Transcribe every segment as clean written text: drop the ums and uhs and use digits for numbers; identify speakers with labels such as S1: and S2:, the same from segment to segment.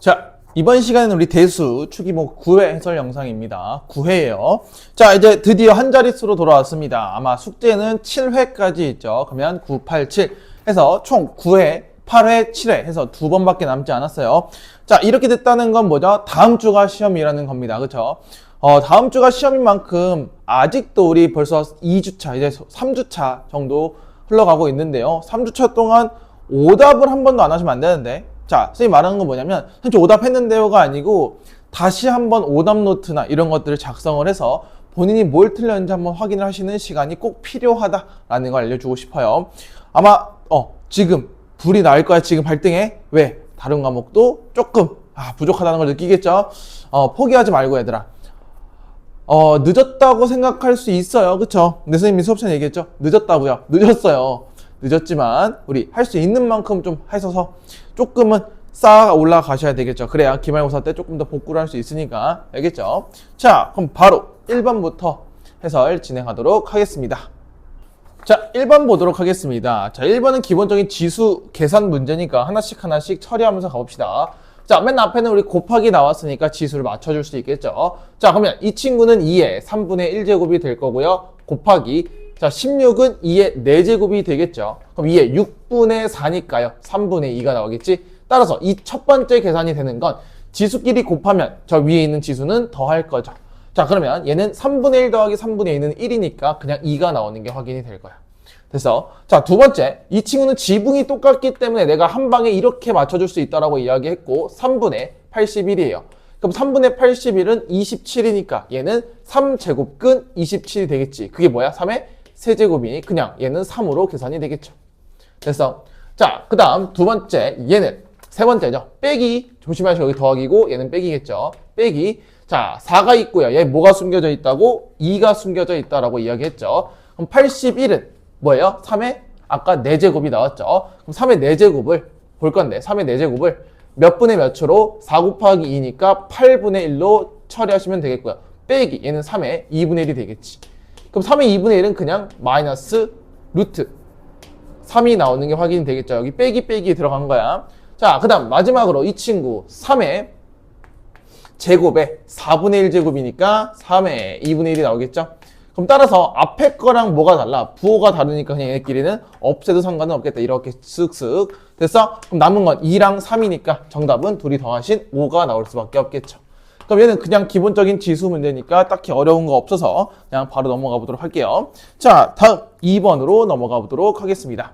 S1: 자, 이번 시간은 우리 대수 추기목 9회 해설 영상입니다. 9회예요. 자, 이제 드디어 한 자릿수로 돌아왔습니다. 아마 숙제는 7회까지 있죠. 그러면 9, 8, 7 해서 총 9회, 8회, 7회 해서 두 번밖에 남지 않았어요. 자, 이렇게 됐다는 건 뭐죠? 다음 주가 시험이라는 겁니다. 그렇죠? 다음 주가 시험인 만큼 아직도 우리 벌써 2주차, 이제 3주차 정도 흘러가고 있는데요. 3주차 동안 오답을 한 번도 안 하시면 안 되는데, 자, 선생님이 말하는 건 뭐냐면 현재 오답했는데요가 아니고 다시 한번 오답 노트나 이런 것들을 작성을 해서 본인이 뭘 틀렸는지 한번 확인을 하시는 시간이 꼭 필요하다라는 걸 알려주고 싶어요. 아마 지금 불이 날 거야. 지금 발등에. 왜? 다른 과목도 조금 부족하다는 걸 느끼겠죠. 포기하지 말고 얘들아. 늦었다고 생각할 수 있어요. 그쵸? 근데 선생님이 수업 시간에 얘기했죠. 늦었다고요. 늦었어요. 늦었지만 우리 할 수 있는 만큼 좀 하셔서 조금은 쌓아 올라가셔야 되겠죠. 그래야 기말고사 때 조금 더 복구를 할 수 있으니까. 알겠죠? 자, 그럼 바로 1번부터 해설 진행하도록 하겠습니다. 자, 1번 보도록 하겠습니다. 자, 1번은 기본적인 지수 계산 문제니까 하나씩 처리하면서 가봅시다. 자, 맨 앞에는 우리 곱하기 나왔으니까 지수를 맞춰줄 수 있겠죠. 자, 그러면 이 친구는 2의 3분의 1제곱이 될 거고요. 곱하기, 자, 16은 2의 4제곱이 되겠죠. 그럼 2의 6분의 4니까요. 3분의 2가 나오겠지. 따라서 이 첫 번째 계산이 되는 건 지수끼리 곱하면 저 위에 있는 지수는 더할 거죠. 자, 그러면 얘는 3분의 1 더하기 3분의 2는 1이니까 그냥 2가 나오는 게 확인이 될 거야. 됐어. 자, 두 번째, 이 친구는 지붕이 똑같기 때문에 내가 한 방에 이렇게 맞춰줄 수 있다라고 이야기했고 3분의 81이에요. 그럼 3분의 81은 27이니까 얘는 3제곱근 27이 되겠지. 그게 뭐야? 3의 세제곱이니 그냥 얘는 3으로 계산이 되겠죠. 됐어. 자, 그 다음 두 번째, 얘는 세 번째죠. 빼기. 조심하시고 여기 더하기고 얘는 빼기겠죠. 빼기. 자, 4가 있고요. 얘 뭐가 숨겨져 있다고? 2가 숨겨져 있다라고 이야기했죠. 그럼 81은 뭐예요? 3의 아까 4제곱이 나왔죠. 그럼 3의 4제곱을 볼 건데 3의 4제곱을 몇 분의 몇으로 4 곱하기 2니까 8분의 1로 처리하시면 되겠고요. 빼기 얘는 3의 2분의 1이 되겠지. 그럼 3의 2분의 1은 그냥 마이너스 루트 3이 나오는 게 확인이 되겠죠. 여기 빼기 들어간 거야. 자, 그 다음 마지막으로 이 친구 3의 제곱에 4분의 1제곱이니까 3의 2분의 1이 나오겠죠. 그럼 따라서 앞에 거랑 뭐가 달라? 부호가 다르니까 그냥 얘네끼리는 없애도 상관은 없겠다. 이렇게 쓱쓱 됐어? 그럼 남은 건 2랑 3이니까 정답은 둘이 더하신 5가 나올 수밖에 없겠죠. 그럼 얘는 그냥 기본적인 지수 문제니까 딱히 어려운 거 없어서 그냥 바로 넘어가 보도록 할게요. 자, 다음 2번으로 넘어가 보도록 하겠습니다.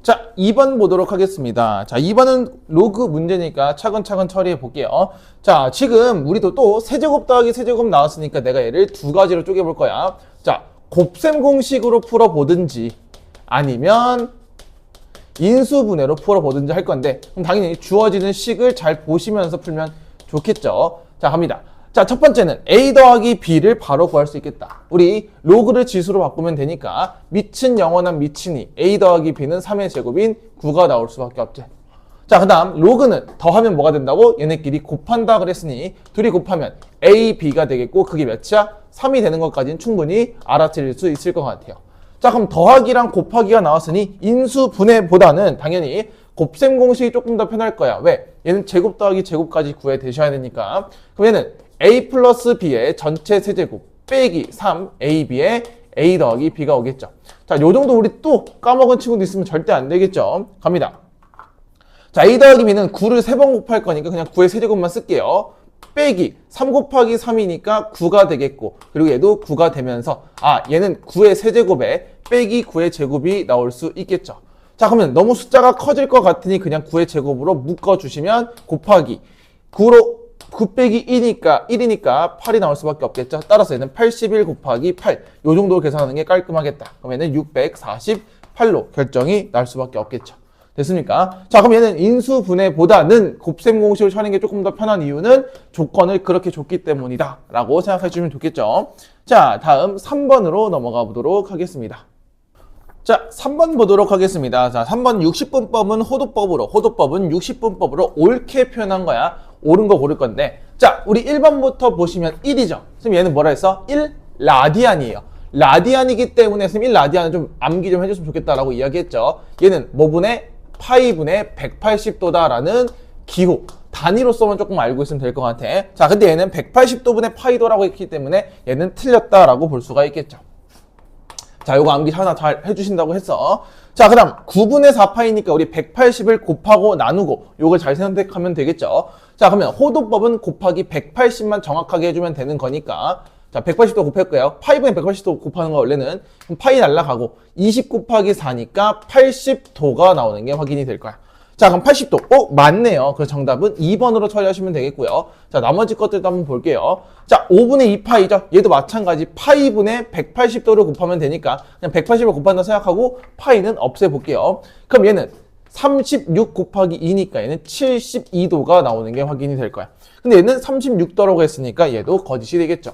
S1: 자, 2번 보도록 하겠습니다. 자, 2번은 로그 문제니까 차근차근 처리해 볼게요. 자, 지금 우리도 또 세제곱 더하기 세제곱 나왔으니까 내가 얘를 두 가지로 쪼개볼 거야. 자, 곱셈 공식으로 풀어보든지 아니면 인수분해로 풀어보든지 할 건데 그럼 당연히 주어지는 식을 잘 보시면서 풀면 좋겠죠. 자, 갑니다. 자, 첫 번째는 a 더하기 b를 바로 구할 수 있겠다. 우리 로그를 지수로 바꾸면 되니까 밑은 영원한 밑이니 a 더하기 b는 3의 제곱인 9가 나올 수밖에 없지. 자, 그 다음 로그는 더하면 뭐가 된다고? 얘네끼리 곱한다 그랬으니 둘이 곱하면 a, b가 되겠고 그게 몇이야? 3이 되는 것까지는 충분히 알아차릴 수 있을 것 같아요. 자, 그럼 더하기랑 곱하기가 나왔으니 인수분해보다는 당연히 곱셈 공식이 조금 더 편할 거야. 왜? 얘는 제곱 더하기 제곱까지 구해 되셔야 되니까. 그럼 얘는 a 플러스 b의 전체 세제곱 빼기 3ab의 a 더하기 b가 오겠죠. 자, 요 정도 우리 또 까먹은 친구도 있으면 절대 안 되겠죠. 갑니다. 자, a 더하기 b는 9를 3번 곱할 거니까 그냥 9의 세제곱만 쓸게요. 빼기 3 곱하기 3이니까 9가 되겠고 그리고 얘도 9가 되면서 얘는 9의 세제곱에 빼기 9의 제곱이 나올 수 있겠죠. 자, 그러면 너무 숫자가 커질 것 같으니 그냥 9의 제곱으로 묶어주시면 곱하기 9로 9 빼기 1이니까 8이 나올 수밖에 없겠죠. 따라서 얘는 81 곱하기 8 요 정도로 계산하는 게 깔끔하겠다. 그럼 얘는 648로 결정이 날 수밖에 없겠죠. 됐습니까? 자, 그럼 얘는 인수분해보다는 곱셈 공식을 쳐는 게 조금 더 편한 이유는 조건을 그렇게 줬기 때문이다 라고 생각해 주시면 좋겠죠. 자, 다음 3번으로 넘어가 보도록 하겠습니다. 자, 3번 보도록 하겠습니다. 자, 3번 60분법은 호도법은 60분법으로 옳게 표현한 거야. 옳은 거 고를 건데. 자, 우리 1번부터 보시면 1이죠. 선생님 얘는 뭐라 했어? 1 라디안이에요. 라디안이기 때문에 선생님 1라디안은 좀 암기 좀 해줬으면 좋겠다라고 이야기했죠. 얘는 뭐분의 파이분의 180도다라는 기호, 단위로서만 조금 알고 있으면 될 것 같아. 자, 근데 얘는 180도분의 파이도라고 했기 때문에 얘는 틀렸다라고 볼 수가 있겠죠. 자, 요거 암기 하나 잘 해주신다고 했어. 자, 그 다음 9분의 4파이니까 우리 180을 곱하고 나누고 요걸 잘 선택하면 되겠죠. 자, 그러면 호도법은 곱하기 180만 정확하게 해주면 되는 거니까, 자, 180도 곱할게요. 파이분의 180도 곱하는 거 원래는 그럼 파이 날라가고 20 곱하기 4니까 80도가 나오는 게 확인이 될 거야. 자, 그럼 80도. 맞네요. 그래서 정답은 2번으로 처리하시면 되겠고요. 자, 나머지 것들도 한번 볼게요. 자, 5분의 2파이죠. 얘도 마찬가지 파이분의 180도를 곱하면 되니까 그냥 180을 곱한다 생각하고 파이는 없애볼게요. 그럼 얘는 36 곱하기 2니까 얘는 72도가 나오는 게 확인이 될 거야. 근데 얘는 36도라고 했으니까 얘도 거짓이 되겠죠.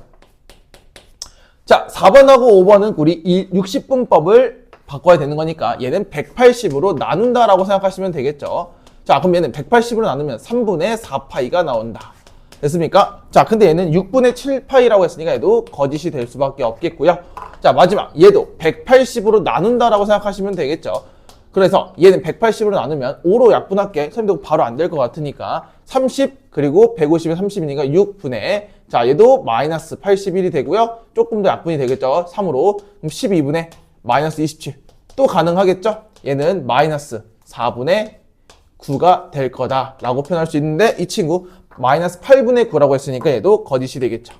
S1: 자, 4번하고 5번은 우리 60분법을 바꿔야 되는 거니까 얘는 180으로 나눈다라고 생각하시면 되겠죠. 자, 그럼 얘는 180으로 나누면 3분의 4파이가 나온다. 됐습니까? 자, 근데 얘는 6분의 7파이라고 했으니까 얘도 거짓이 될 수밖에 없겠고요. 자, 마지막 얘도 180으로 나눈다라고 생각하시면 되겠죠. 그래서 얘는 180으로 나누면 5로 약분할게. 선생님도 바로 안 될 것 같으니까 30 그리고 150에 30이니까 6분의, 자, 얘도 마이너스 81이 되고요. 조금 더 약분이 되겠죠. 3으로. 그럼 12분의 마이너스 27. 또 가능하겠죠? 얘는 마이너스 4분의 9가 될 거다라고 표현할 수 있는데 이 친구 마이너스 8분의 9라고 했으니까 얘도 거짓이 되겠죠.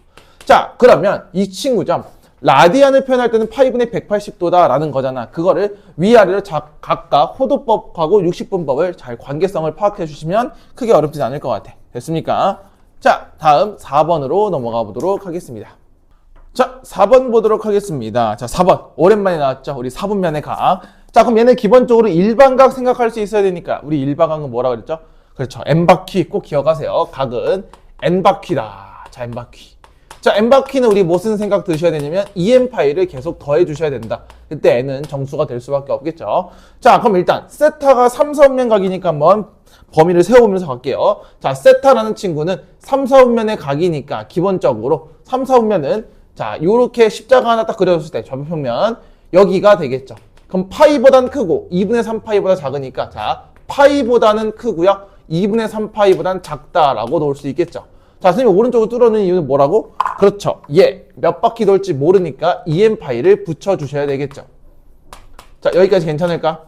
S1: 자, 그러면 이 친구죠. 라디안을 표현할 때는 파이분의 180도다라는 거잖아. 그거를 위아래로 각각 호도법하고 60분법을 잘 관계성을 파악해 주시면 크게 어렵진 않을 것 같아. 됐습니까? 자, 다음 4번으로 넘어가 보도록 하겠습니다. 자, 4번 보도록 하겠습니다. 자, 4번. 오랜만에 나왔죠? 우리 4분면의 각. 자, 그럼 얘는 기본적으로 일반각 생각할 수 있어야 되니까 우리 일반각은 뭐라 그랬죠? 그렇죠. n바퀴 꼭 기억하세요. 각은 n바퀴다. 자, n바퀴. 자, n바퀴는 우리 무슨 생각 드셔야 되냐면 EN파이를 계속 더해 주셔야 된다. 그때 n은 정수가 될 수밖에 없겠죠. 자, 그럼 일단 세타가 3, 4분면 각이니까 한번 범위를 세워보면서 갈게요. 자, 세타라는 친구는 3, 4분면의 각이니까 기본적으로 3, 4분면은 자, 요렇게 십자가 하나 딱 그려줬을 때 좌표평면 여기가 되겠죠. 그럼 파이보단 크고 2분의 3파이보다 작으니까 자, 파이보다는 크고요. 2분의 3파이보단 작다라고 놓을 수 있겠죠. 자, 선생님 오른쪽으로 뚫어놓은 이유는 뭐라고? 그렇죠. 얘 몇 바퀴 돌지 모르니까 EN파이를 붙여주셔야 되겠죠. 자, 여기까지 괜찮을까?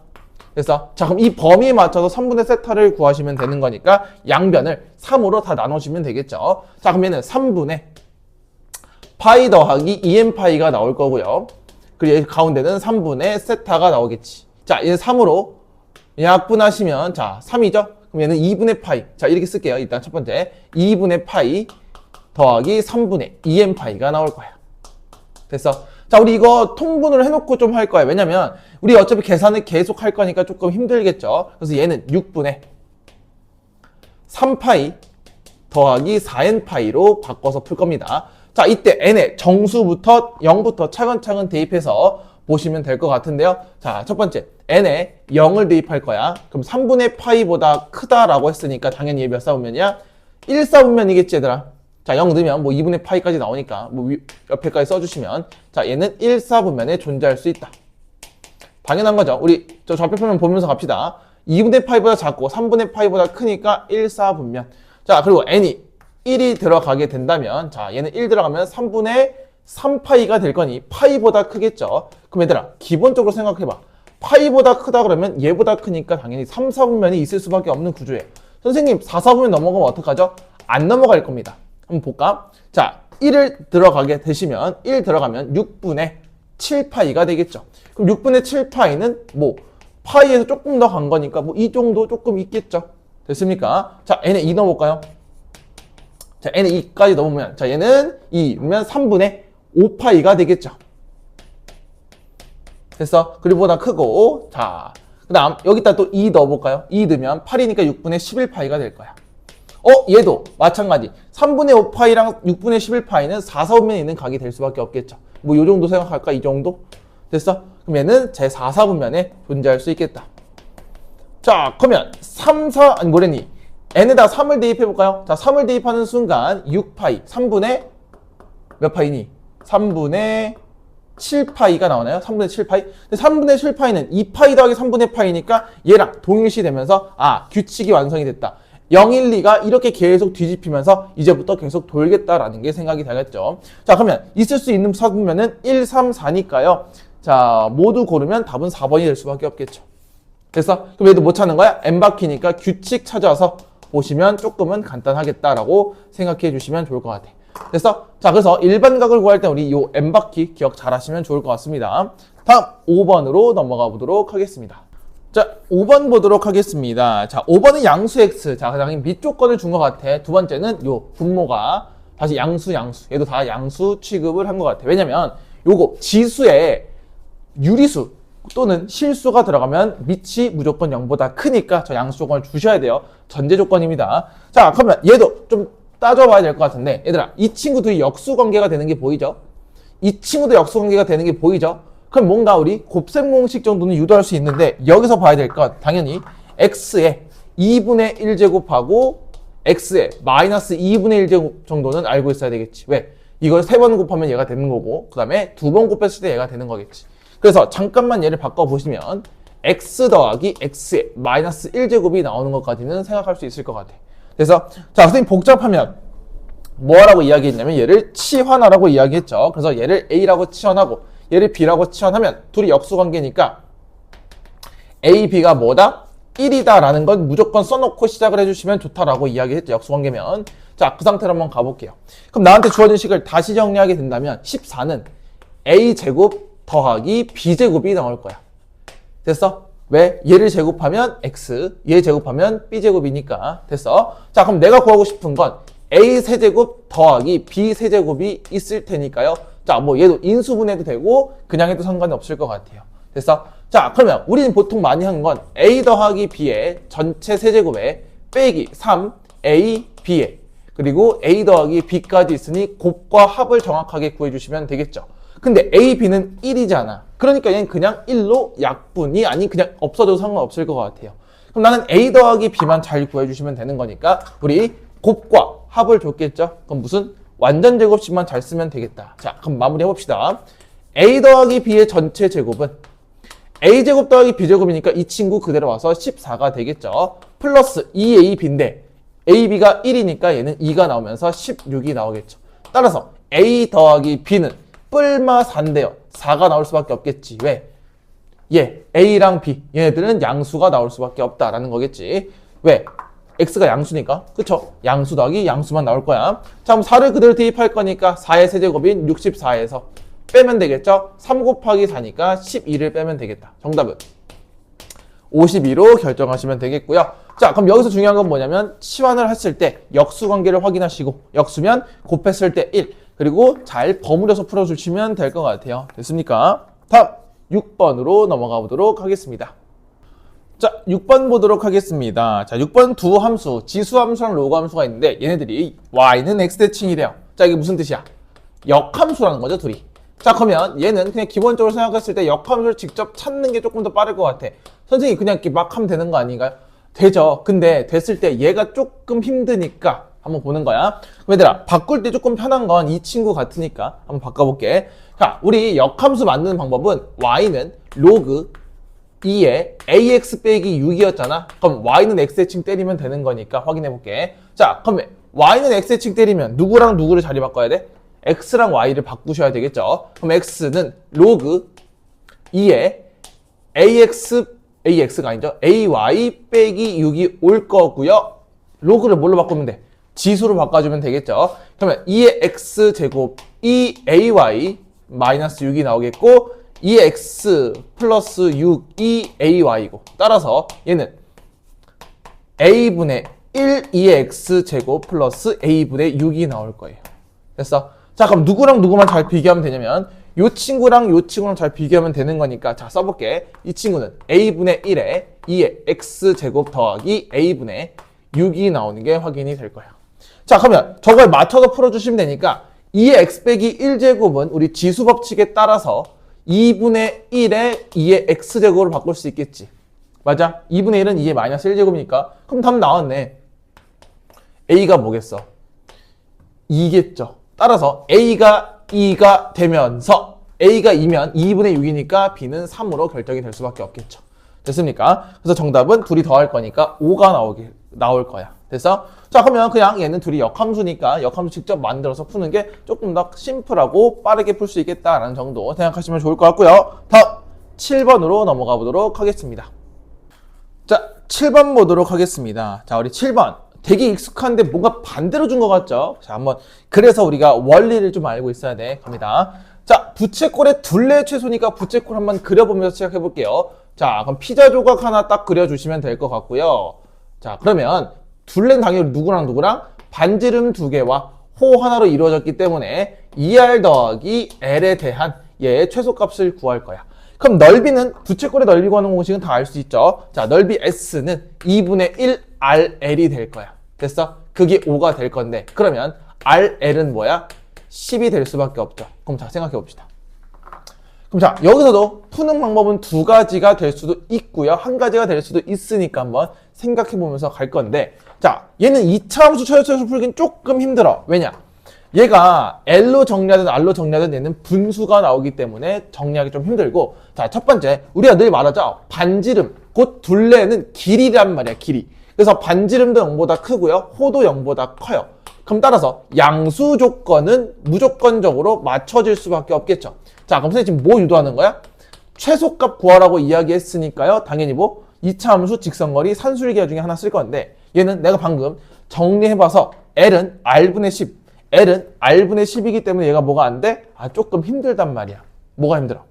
S1: 그래서 자, 그럼 이 범위에 맞춰서 3분의 세타를 구하시면 되는 거니까 양변을 3으로 다 나누시면 되겠죠. 자, 그럼 얘는 3분의 파이 더하기 EN파이가 나올 거고요. 그리고 가운데는 3분의 세타가 나오겠지. 자, 얘는 3으로 약분하시면 자, 3이죠? 그럼 얘는 2분의 파이. 자, 이렇게 쓸게요. 일단 첫 번째 2분의 파이 더하기 3분의 EN파이가 나올 거야. 됐어? 자, 우리 이거 통분을 해놓고 좀 할 거야. 왜냐면 우리 어차피 계산을 계속 할 거니까 조금 힘들겠죠. 그래서 얘는 6분의 3파이 더하기 4n파이로 바꿔서 풀 겁니다. 자, 이때 n의 정수부터 0부터 차근차근 대입해서 보시면 될 것 같은데요. 자, 첫 번째 n에 0을 대입할 거야. 그럼 3분의 파이보다 크다라고 했으니까 당연히 얘 몇 사분면이야? 1사분면이겠지 얘들아. 자, 0 넣으면 뭐 2분의 파이까지 나오니까 뭐 옆에까지 써주시면 자, 얘는 1사분면에 존재할 수 있다. 당연한 거죠. 우리 저 좌표표면 보면서 갑시다. 2분의 파이보다 작고 3분의 파이보다 크니까 1사분면. 자, 그리고 n이 1이 들어가게 된다면 자, 얘는 1 들어가면 3분의 3파이가 될 거니 파이보다 크겠죠. 그럼 얘들아 기본적으로 생각해봐. 파이보다 크다 그러면 얘보다 크니까 당연히 3, 4분면이 있을 수밖에 없는 구조예요. 선생님 4, 4분면 넘어가면 어떡하죠? 안 넘어갈 겁니다. 한번 볼까? 자, 1을 들어가게 되시면 1 들어가면 6분의 7파이가 되겠죠. 그럼 6분의 7파이는 뭐 파이에서 조금 더 간 거니까 뭐 이 정도 조금 있겠죠. 됐습니까? 자, n에 2 넣어볼까요? 자, n에 2까지 넣으면 자, 얘는 2면 3분의 5파이가 되겠죠. 됐어? 그리고 보다 크고 자, 그 다음 여기다 또 2 넣어볼까요? 2 넣으면 8이니까 6분의 11파이가 될 거야. 얘도 마찬가지 3분의 5파이랑 6분의 11파이는 4, 4분면에 있는 각이 될 수밖에 없겠죠. 뭐 요 정도 생각할까? 이 정도? 됐어? 그럼 얘는 제 4, 4분면에 존재할 수 있겠다. 자, 그러면 3, 4, 아니 뭐랬니? n에다 3을 대입해볼까요? 자, 3을 대입하는 순간 6파이, 3분의 몇 파이니? 3분의 7파이가 나오나요? 3분의 7파이? 근데 3분의 7파이는 2파이 더하기 3분의 파이니까 얘랑 동일시 되면서 아, 규칙이 완성이 됐다. 0, 1, 2가 이렇게 계속 뒤집히면서 이제부터 계속 돌겠다라는 게 생각이 되겠죠. 자, 그러면 있을 수 있는 수면은 1, 3, 4니까요. 자, 모두 고르면 답은 4번이 될 수밖에 없겠죠. 그래서 그럼 얘도 못 찾는 거야? n바퀴니까 규칙 찾아서 보시면 조금은 간단하겠다라고 생각해 주시면 좋을 것 같아. 됐어? 자, 그래서 일반각을 구할 때 우리 요 n바퀴 기억 잘 하시면 좋을 것 같습니다. 다음 5번으로 넘어가 보도록 하겠습니다. 자, 5번 보도록 하겠습니다. 자, 5번은 양수 x. 자, 그냥 밑조건을 준 것 같아. 두 번째는 요 분모가 다시 양수. 얘도 다 양수 취급을 한 것 같아. 왜냐면 요거 지수에 유리수 또는 실수가 들어가면 밑이 무조건 0보다 크니까 저 양수 조건을 주셔야 돼요. 전제 조건입니다. 자, 그러면 얘도 좀 따져봐야 될 것 같은데, 얘들아, 이 친구들이 역수 관계가 되는 게 보이죠? 이 친구도 역수 관계가 되는 게 보이죠? 그럼 뭔가 우리 곱셈 공식 정도는 유도할 수 있는데, 여기서 봐야 될 건 당연히 x에 2분의 1제곱하고 x에 마이너스 2분의 1제곱 정도는 알고 있어야 되겠지. 왜? 이걸 3번 곱하면 얘가 되는 거고, 그 다음에 2번 곱했을 때 얘가 되는 거겠지. 그래서 잠깐만 얘를 바꿔보시면 x 더하기 x에 마이너스 1제곱이 나오는 것까지는 생각할 수 있을 것 같아. 그래서 자, 선생님 복잡하면 뭐라고 이야기했냐면 얘를 치환하라고 이야기했죠. 그래서 얘를 A라고 치환하고 얘를 B라고 치환하면 둘이 역수관계니까 A, B가 뭐다? 1이다 라는 건 무조건 써놓고 시작을 해주시면 좋다라고 이야기했죠. 역수관계면. 자, 그 상태로 한번 가볼게요. 그럼 나한테 주어진 식을 다시 정리하게 된다면 14는 A제곱 더하기 B제곱이 나올 거야. 됐어? 왜? 얘를 제곱하면 x, 얘 제곱하면 b제곱이니까. 됐어? 자, 그럼 내가 구하고 싶은 건 a 세제곱 더하기 b 세제곱이 있을 테니까요. 자, 뭐 얘도 인수분해도 되고 그냥 해도 상관이 없을 것 같아요. 됐어? 자, 그러면 우리는 보통 많이 하는 건 a 더하기 b의 전체 세제곱에 빼기 3a b에 그리고 a 더하기 b까지 있으니 곱과 합을 정확하게 구해주시면 되겠죠. 근데 a, b는 1이잖아. 그러니까 얘는 그냥 1로 약분이 아니 그냥 없어져도 상관없을 것 같아요. 그럼 나는 a 더하기 b만 잘 구해주시면 되는 거니까 우리 곱과 합을 줬겠죠. 그럼 무슨 완전 제곱식만 잘 쓰면 되겠다. 자, 그럼 마무리 해봅시다. a 더하기 b의 전체 제곱은 a제곱 더하기 b제곱이니까 이 친구 그대로 와서 14가 되겠죠. 플러스 2ab인데 ab가 1이니까 얘는 2가 나오면서 16이 나오겠죠. 따라서 a 더하기 b는 뿔마 4인데요. 4가 나올 수밖에 없겠지. 왜? A랑 B 얘네들은 양수가 나올 수밖에 없다라는 거겠지. 왜? X가 양수니까. 그쵸? 양수 더하기 양수만 나올 거야. 자, 그럼 4를 그대로 대입할 거니까 4의 세제곱인 64에서 빼면 되겠죠? 3 곱하기 4니까 12를 빼면 되겠다. 정답은 52로 결정하시면 되겠고요. 자, 그럼 여기서 중요한 건 뭐냐면 치환을 했을 때 역수 관계를 확인하시고 역수면 곱했을 때 1 그리고 잘 버무려서 풀어주시면 될 것 같아요. 됐습니까? 다음 6번으로 넘어가 보도록 하겠습니다. 자, 6번 보도록 하겠습니다. 자, 6번 두 함수, 지수함수랑 로그함수가 있는데 얘네들이 y는 x대칭이래요. 자, 이게 무슨 뜻이야? 역함수라는 거죠, 둘이. 자, 그러면 얘는 그냥 기본적으로 생각했을 때 역함수를 직접 찾는 게 조금 더 빠를 것 같아. 선생님이 그냥 이렇게 막 하면 되는 거 아닌가요? 되죠. 근데 됐을 때 얘가 조금 힘드니까 한번 보는 거야. 얘들아, 바꿀 때 조금 편한 건 이 친구 같으니까 한번 바꿔볼게. 자, 우리 역함수 만드는 방법은 y는 로그 2에 ax 빼기 6이었잖아. 그럼 y는 x대칭 때리면 되는 거니까 확인해볼게. 자, 그럼 y는 x대칭 때리면 누구랑 누구를 자리 바꿔야 돼? x랑 y를 바꾸셔야 되겠죠. 그럼 x는 로그 2에 ax가 아니죠. ay 빼기 6이 올 거고요. 로그를 뭘로 바꾸면 돼? 지수로 바꿔주면 되겠죠. 그러면 2의 x제곱 2ay 마이너스 6이 나오겠고 2의 x 플러스 6이 ay고 따라서 얘는 a분의 1 2의 x제곱 플러스 a분의 6이 나올 거예요. 됐어? 자, 그럼 누구랑 누구만 잘 비교하면 되냐면 요 친구랑 요 친구랑 잘 비교하면 되는 거니까 자, 써볼게. 이 친구는 a분의 1에 2의 x제곱 더하기 a분의 6이 나오는 게 확인이 될 거야. 자, 그러면 저걸 맞춰서 풀어주시면 되니까 2의 x 빼기 1제곱은 우리 지수 법칙에 따라서 2분의 1에 2의 x제곱으로 바꿀 수 있겠지. 맞아? 2분의 1은 2의 마이너스 1제곱이니까 그럼 답 나왔네. a가 뭐겠어? 2겠죠. 따라서 a가 2가 되면서 a가 2면 2분의 6이니까 b는 3으로 결정이 될 수밖에 없겠죠. 됐습니까? 그래서 정답은 둘이 더할 거니까 5가 나올 거야. 됐어? 자, 그러면 그냥 얘는 둘이 역함수니까 역함수 직접 만들어서 푸는 게 조금 더 심플하고 빠르게 풀 수 있겠다라는 정도 생각하시면 좋을 것 같고요. 다음 7번으로 넘어가 보도록 하겠습니다. 자, 7번 보도록 하겠습니다. 자, 우리 7번. 되게 익숙한데 뭔가 반대로 준 것 같죠? 자, 한번 그래서 우리가 원리를 좀 알고 있어야 돼. 갑니다. 자, 부채꼴의 둘레 최소니까 부채꼴 한번 그려보면서 시작해 볼게요. 자, 그럼 피자 조각 하나 딱 그려주시면 될 것 같고요. 자, 그러면 둘레는 당연히 누구랑 반지름 두 개와 호 하나로 이루어졌기 때문에 2R 더하기 L에 대한 얘의 최소값을 구할 거야. 그럼 넓이는 부채꼴의 넓이 구하는 공식은 다 알 수 있죠. 자, 넓이 S는 2분의 1 RL이 될 거야. 됐어? 그게 5가 될 건데 그러면 RL은 뭐야? 10이 될 수밖에 없죠. 그럼 자, 생각해 봅시다. 그럼 자, 여기서도 푸는 방법은 두 가지가 될 수도 있고요. 한 가지가 될 수도 있으니까 한번 생각해 보면서 갈 건데 자, 얘는 2차 함수 차례차례 풀기는 조금 힘들어. 왜냐? 얘가 L로 정리하든 R로 정리하든 얘는 분수가 나오기 때문에 정리하기 좀 힘들고 자, 첫 번째 우리가 늘 말하죠. 반지름, 곧 둘레는 길이란 말이야. 길이. 그래서 반지름도 0보다 크고요. 호도 0보다 커요. 그럼 따라서 양수 조건은 무조건적으로 맞춰질 수밖에 없겠죠. 자, 그럼 선생님 지금 뭐 유도하는 거야? 최소값 구하라고 이야기했으니까요. 당연히 뭐 2차 함수 직선거리 산술기하 중에 하나 쓸 건데 얘는 내가 방금 정리해봐서 L은 R분의 10 L은 R분의 10이기 때문에 얘가 뭐가 안 돼? 아, 조금 힘들단 말이야. 뭐가 힘들어?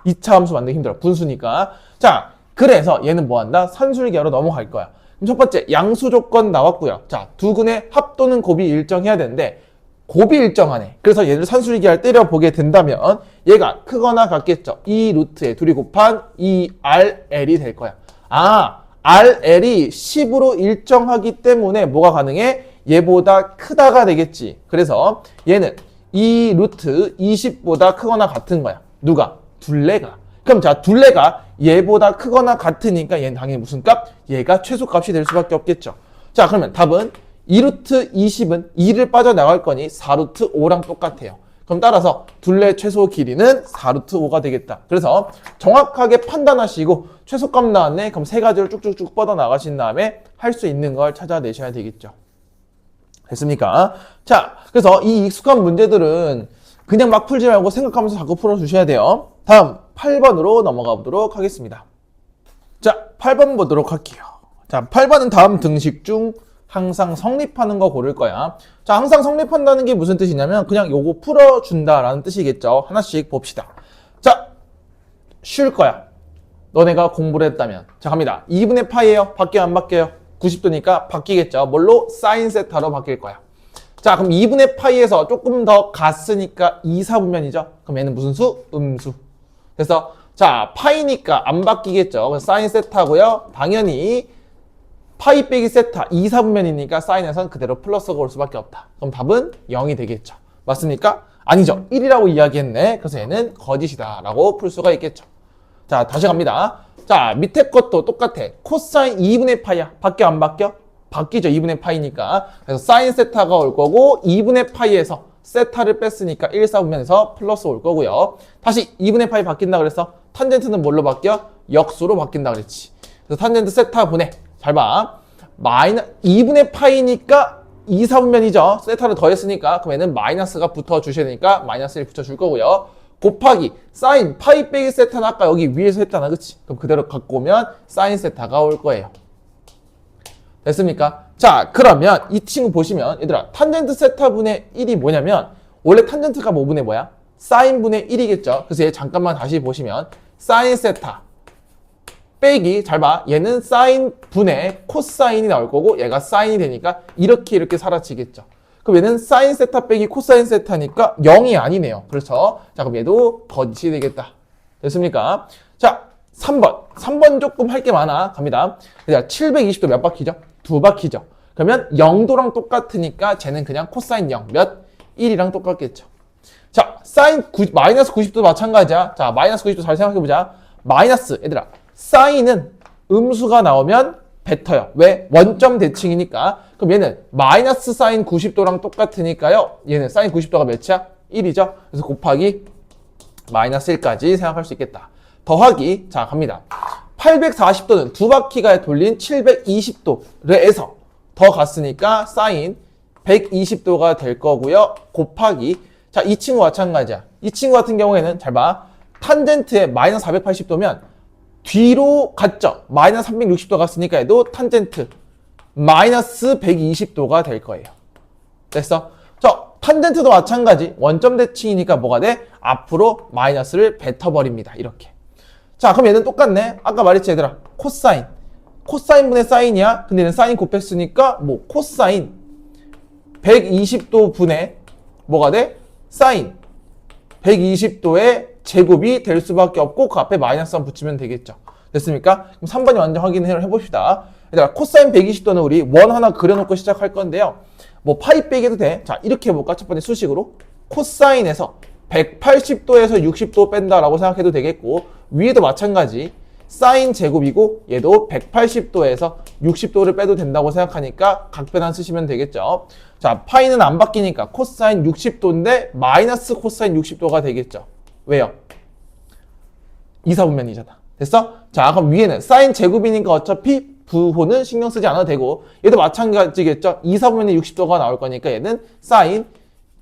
S1: 2차 함수 만들기 힘들어. 분수니까. 자, 그래서 얘는 뭐 한다? 산술기하로 넘어갈 거야. 그럼 첫 번째 양수 조건 나왔고요. 자, 두 근의 합 또는 곱이 일정해야 되는데 곱이 일정하네. 그래서 얘를 산술기하를 때려보게 된다면 얘가 크거나 같겠죠. 2 루트에 둘이 곱한 2RL이 될 거야. 아, RL이 10으로 일정하기 때문에 뭐가 가능해? 얘보다 크다가 되겠지. 그래서 얘는 2 루트 20보다 크거나 같은 거야. 누가? 둘레가. 그럼 자, 둘레가 얘보다 크거나 같으니까 얘는 당연히 무슨 값? 얘가 최소값이 될 수밖에 없겠죠. 자, 그러면 답은 2루트 20은 2를 빠져나갈 거니 4루트 5랑 똑같아요. 그럼 따라서 둘레 최소 길이는 4루트 5가 되겠다. 그래서 정확하게 판단하시고 최소값 나왔네? 그럼 세 가지를 쭉쭉쭉 뻗어나가신 다음에 할 수 있는 걸 찾아내셔야 되겠죠. 됐습니까? 자, 그래서 이 익숙한 문제들은 그냥 막 풀지 말고 생각하면서 자꾸 풀어주셔야 돼요. 다음 8번으로 넘어가 보도록 하겠습니다. 자, 8번 보도록 할게요. 자, 8번은 다음 등식 중 항상 성립하는 거 고를 거야. 자, 항상 성립한다는 게 무슨 뜻이냐면 그냥 요거 풀어준다라는 뜻이겠죠. 하나씩 봅시다. 자, 쉴 거야. 너네가 공부를 했다면. 자, 갑니다. 2분의 파이예요. 바뀌어요? 안 바뀌어요? 90도니까 바뀌겠죠. 뭘로? 사인 세타로 바뀔 거야. 자, 그럼 2분의 파이에서 조금 더 갔으니까 2, 4분면이죠. 그럼 얘는 무슨 수? 음수. 그래서 자, 파이니까 안 바뀌겠죠. 그래서 사인 세타고요. 당연히 파이 빼기 세타 2, 4분면이니까 사인에선 그대로 플러스가 올 수밖에 없다. 그럼 답은 0이 되겠죠. 맞습니까? 아니죠. 1이라고 이야기했네. 그래서 얘는 거짓이다 라고 풀 수가 있겠죠. 자, 다시 갑니다. 자, 밑에 것도 똑같아. 코사인 2분의 파이야. 바뀌어 안 바뀌어? 바뀌죠. 2분의 파이니까. 그래서 사인 세타가 올 거고 2분의 파이에서 세타를 뺐으니까 1, 4분면에서 플러스 올 거고요. 다시 2분의 파이 바뀐다 그래서 탄젠트는 뭘로 바뀌어? 역수로 바뀐다 그랬지. 그래서 탄젠트 세타 분의 잘 봐. 2분의 파이니까 2, 4분면이죠. 세타를 더했으니까 그럼 얘는 마이너스가 붙어주셔야 되니까 마이너스 1 붙여줄 거고요. 곱하기 사인 파이 빼기 세타는 아까 여기 위에서 했잖아. 그치? 그럼 그대로 갖고 오면 사인 세타가 올 거예요. 됐습니까? 자, 그러면 이 친구 보시면 얘들아 탄젠트 세타분의 1이 뭐냐면 원래 탄젠트가 뭐분의 뭐야? 사인분의 1이겠죠. 그래서 얘 잠깐만 다시 보시면 사인 세타 빼기 잘 봐. 얘는 사인 분의 코사인이 나올 거고 얘가 사인이 되니까 이렇게 사라지겠죠. 그럼 얘는 사인 세타 빼기 코사인 세타니까 0이 아니네요. 그렇죠? 자, 그럼 얘도 거짓이 되겠다. 됐습니까? 자, 3번 조금 할 게 많아. 갑니다. 720도 몇 바퀴죠? 2바퀴죠. 그러면 0도랑 똑같으니까 쟤는 그냥 코사인 0 몇? 1이랑 똑같겠죠. 자, 마이너스 90도 마찬가지야. 자, 마이너스 90도 잘 생각해보자. 마이너스, 얘들아. 사인은 음수가 나오면 뱉어요. 왜? 원점 대칭이니까. 그럼 얘는 마이너스 사인 90도랑 똑같으니까요. 얘는 사인 90도가 몇이야? 1이죠. 그래서 곱하기 마이너스 1까지 생각할 수 있겠다. 더하기, 자, 갑니다. 840도는 두 바퀴가 돌린 720도에서 더 갔으니까 사인 120도가 될 거고요. 곱하기 자, 이 친구 마찬가지야. 이 친구 같은 경우에는 잘 봐. 탄젠트에 마이너스 480도면 뒤로 갔죠. 마이너스 360도 갔으니까 얘도 탄젠트 마이너스 120도가 될 거예요. 됐어? 탄젠트도 마찬가지. 원점 대칭이니까 뭐가 돼? 앞으로 마이너스를 뱉어버립니다. 이렇게. 자, 그럼 얘는 똑같네. 아까 말했지 얘들아. 코사인. 코사인분의 사인이야. 근데 얘는 사인 곱했으니까 뭐 코사인 120도 분의 뭐가 돼? 사인 120도의 제곱이 될 수밖에 없고 그 앞에 마이너스 1 붙이면 되겠죠. 됐습니까? 그럼 3번이 완전 확인을 해봅시다. 얘들아, 코사인 120도는 우리 원 하나 그려놓고 시작할 건데요. 뭐 파이 빼기도 돼. 자, 이렇게 해볼까? 첫 번째 수식으로 코사인에서 180도에서 60도 뺀다라고 생각해도 되겠고, 위에도 마찬가지 사인 제곱이고 얘도 180도에서 60도를 빼도 된다고 생각하니까 각변환 쓰시면 되겠죠. 자, 파이는 안 바뀌니까 코사인 60도인데 마이너스 코사인 60도가 되겠죠. 왜요? 이사분면이잖아. 됐어? 자, 그럼 위에는 사인 제곱이니까 어차피 부호는 신경 쓰지 않아도 되고, 얘도 마찬가지겠죠. 이사분면에 60도가 나올 거니까 얘는 사인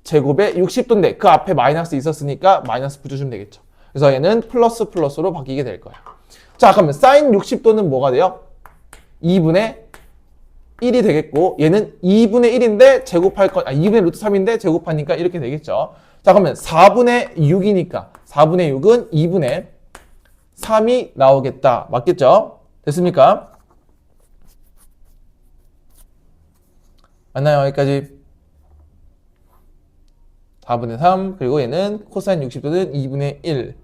S1: 제곱에 60도인데 그 앞에 마이너스 있었으니까 마이너스 붙여주면 되겠죠. 그래서 얘는 플러스 플러스로 바뀌게 될 거야. 자, 그러면 사인 60도는 뭐가 돼요? 2분의 1이 되겠고, 얘는 2분의 1인데 제곱할 건, 2분의 루트 3인데 제곱하니까 이렇게 되겠죠. 자, 그러면 4분의 6이니까 4분의 6은 2분의 3이 나오겠다. 맞겠죠? 됐습니까? 맞나요? 여기까지. 4분의 3, 그리고 얘는 코사인 60도는 2분의 1.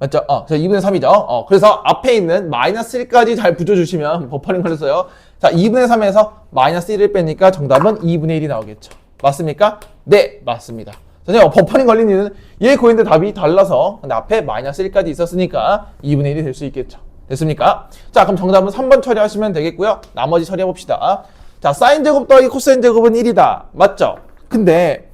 S1: 맞죠? 자, 2분의 3이죠? 그래서 앞에 있는 마이너스 1까지 잘 붙여주시면 버퍼링 걸렸어요. 자, 2분의 3에서 마이너스 1을 빼니까 정답은 2분의 1이 나오겠죠. 맞습니까? 네, 맞습니다. 선생님, 버퍼링 걸린 이유는 얘 고인데 답이 달라서, 근데 앞에 마이너스 1까지 있었으니까 2분의 1이 될 수 있겠죠. 됐습니까? 자, 그럼 정답은 3번 처리하시면 되겠고요. 나머지 처리해봅시다. 자, 사인 제곱 더하기 코사인 제곱은 1이다. 맞죠? 근데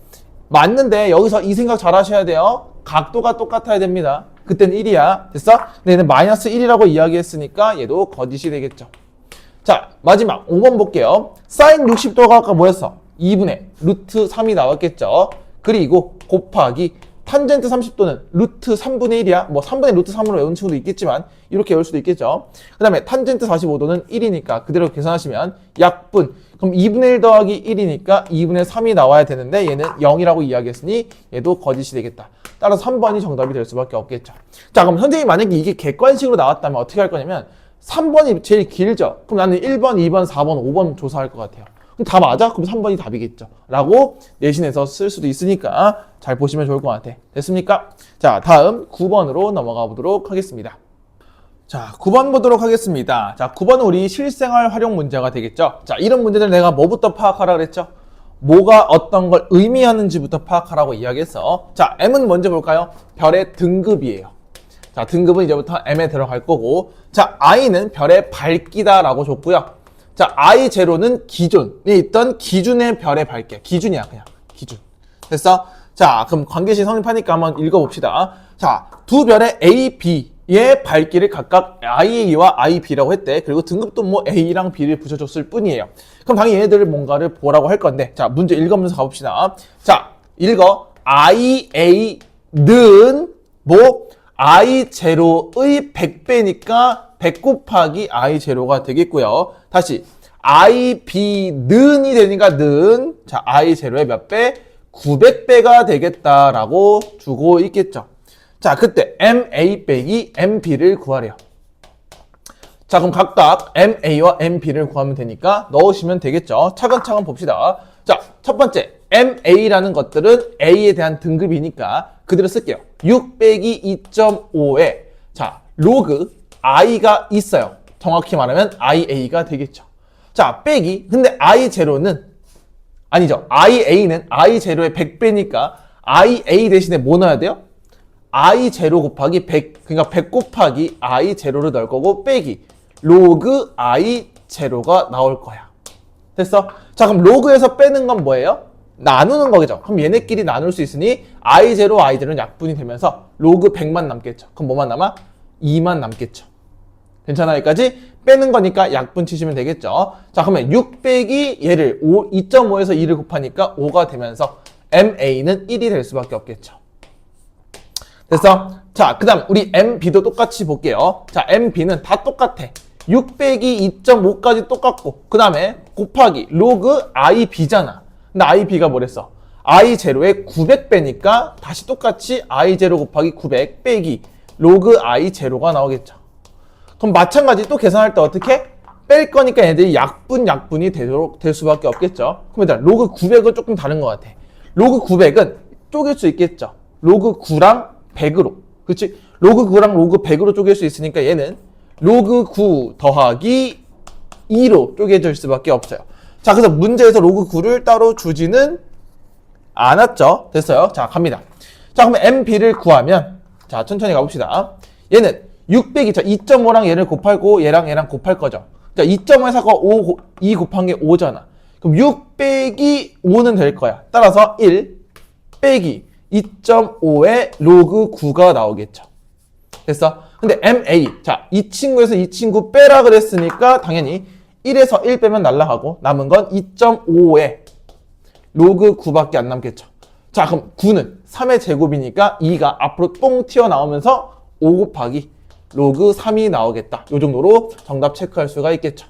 S1: 맞는데 여기서 이 생각 잘 하셔야 돼요. 각도가 똑같아야 됩니다. 그때는 1이야. 됐어? 근데 얘는 마이너스 1이라고 이야기했으니까 얘도 거짓이 되겠죠. 자, 마지막 5번 볼게요. 사인 60도가 아까 뭐였어? 2분의 루트 3이 나왔겠죠. 그리고 곱하기 탄젠트 30도는 루트 3분의 1이야. 뭐 3분의 루트 3으로 외운 친구도 있겠지만 이렇게 외울 수도 있겠죠. 그 다음에 탄젠트 45도는 1이니까 그대로 계산하시면 약분. 그럼 2분의 1 더하기 1이니까 2분의 3이 나와야 되는데 얘는 0이라고 이야기했으니 얘도 거짓이 되겠다. 따라서 3번이 정답이 될 수밖에 없겠죠. 자, 그럼 선생님이 만약에 이게 객관식으로 나왔다면 어떻게 할 거냐면 3번이 제일 길죠. 그럼 나는 1번, 2번, 4번, 5번 조사할 것 같아요. 그럼 다 맞아? 그럼 3번이 답이겠죠. 라고 내신에서 쓸 수도 있으니까 잘 보시면 좋을 것 같아. 됐습니까? 자, 다음 9번으로 넘어가 보도록 하겠습니다. 자, 9번 보도록 하겠습니다. 자, 9번은 우리 실생활 활용 문제가 되겠죠. 자, 이런 문제들 내가 뭐부터 파악하라 그랬죠? 뭐가 어떤 걸 의미하는지부터 파악하라고 이야기했어. 자, M은 먼저 볼까요? 별의 등급이에요. 자, 등급은 이제부터 M에 들어갈 거고, 자, I는 별의 밝기다라고 줬고요. 자, I0는 기존에 있던 기준의 별의 밝기야. 기준이야, 그냥. 기준. 됐어? 자, 그럼 관계식 성립하니까 한번 읽어봅시다. 자, 두 별의 A, B의 밝기를 각각 IA와 IB라고 했대. 그리고 등급도 뭐 A랑 B를 붙여줬을 뿐이에요. 그럼 당연히 얘네들을 뭔가를 보라고 할 건데, 자, 문제 읽으면서 가봅시다. 자, 읽어. IA는 뭐 I0의 100배니까 100 곱하기 I0가 되겠고요. 다시 IB는이 되니까 는, 자, I0의 몇 배? 900배가 되겠다라고 주고 있겠죠. 자, 그때 MA 빼기 MB를 구하래요. 자, 그럼 각각 MA와 MB를 구하면 되니까 넣으시면 되겠죠. 차근차근 봅시다. 자, 첫 번째 MA라는 것들은 A에 대한 등급이니까 그대로 쓸게요. 6 빼기 2.5에 자, 로그 I가 있어요. 정확히 말하면 IA가 되겠죠. 자, 빼기. 근데 I0는 아니죠. IA는 I0의 100배니까 IA 대신에 뭐 넣어야 돼요? I0 곱하기 100. 그러니까 100 곱하기 I0를 넣을 거고 빼기 로그 I0가 나올 거야. 됐어? 자, 그럼 로그에서 빼는 건 뭐예요? 나누는 거겠죠. 그럼 얘네끼리 나눌 수 있으니 I0, I0는 약분이 되면서 로그 100만 남겠죠. 그럼 뭐만 남아? 2만 남겠죠. 괜찮아요? 여기까지 빼는 거니까 약분 치시면 되겠죠. 자, 그러면 6 빼기 얘를 2.5에서 2를 곱하니까 5가 되면서 MA는 1이 될 수밖에 없겠죠. 됐어? 자, 그 다음 우리 MB도 똑같이 볼게요. 자, MB는 다 똑같아. 6 빼기 2.5까지 똑같고 그 다음에 곱하기 로그 IB잖아. 근데 IB가 뭐랬어? I0에 900 빼니까 다시 똑같이 I0 곱하기 900 빼기 로그 I0가 나오겠죠. 그럼 마찬가지 또 계산할 때 어떻게? 뺄 거니까 얘들이 약분이 될 수밖에 없겠죠. 그럼 일단 로그 900은 조금 다른 것 같아. 로그 900은 쪼갤 수 있겠죠. 로그 9랑 100으로. 그렇지? 로그 9랑 로그 100으로 쪼갤 수 있으니까 얘는 로그 9 더하기 2로 쪼개질 수밖에 없어요. 자, 그래서 문제에서 로그 9를 따로 주지는 않았죠. 됐어요. 자, 갑니다. 자, 그러면 MB를 구하면 자, 천천히 가봅시다. 얘는 6 빼기 2.5랑 얘를 곱하고 얘랑 곱할 거죠. 자, 2.5에서 2 곱한 게 5잖아. 그럼 6 빼기 5는 될 거야. 따라서 1 빼기 2.5의 로그 9가 나오겠죠. 됐어? 근데 MA, 자, 이 친구에서 이 친구 빼라 그랬으니까 당연히 1에서 1 빼면 날라가고 남은 건 2.5의 로그 9밖에 안 남겠죠. 자, 그럼 9는 3의 제곱이니까 2가 앞으로 똥 튀어나오면서 5 곱하기 로그 3이 나오겠다. 이 정도로 정답 체크할 수가 있겠죠.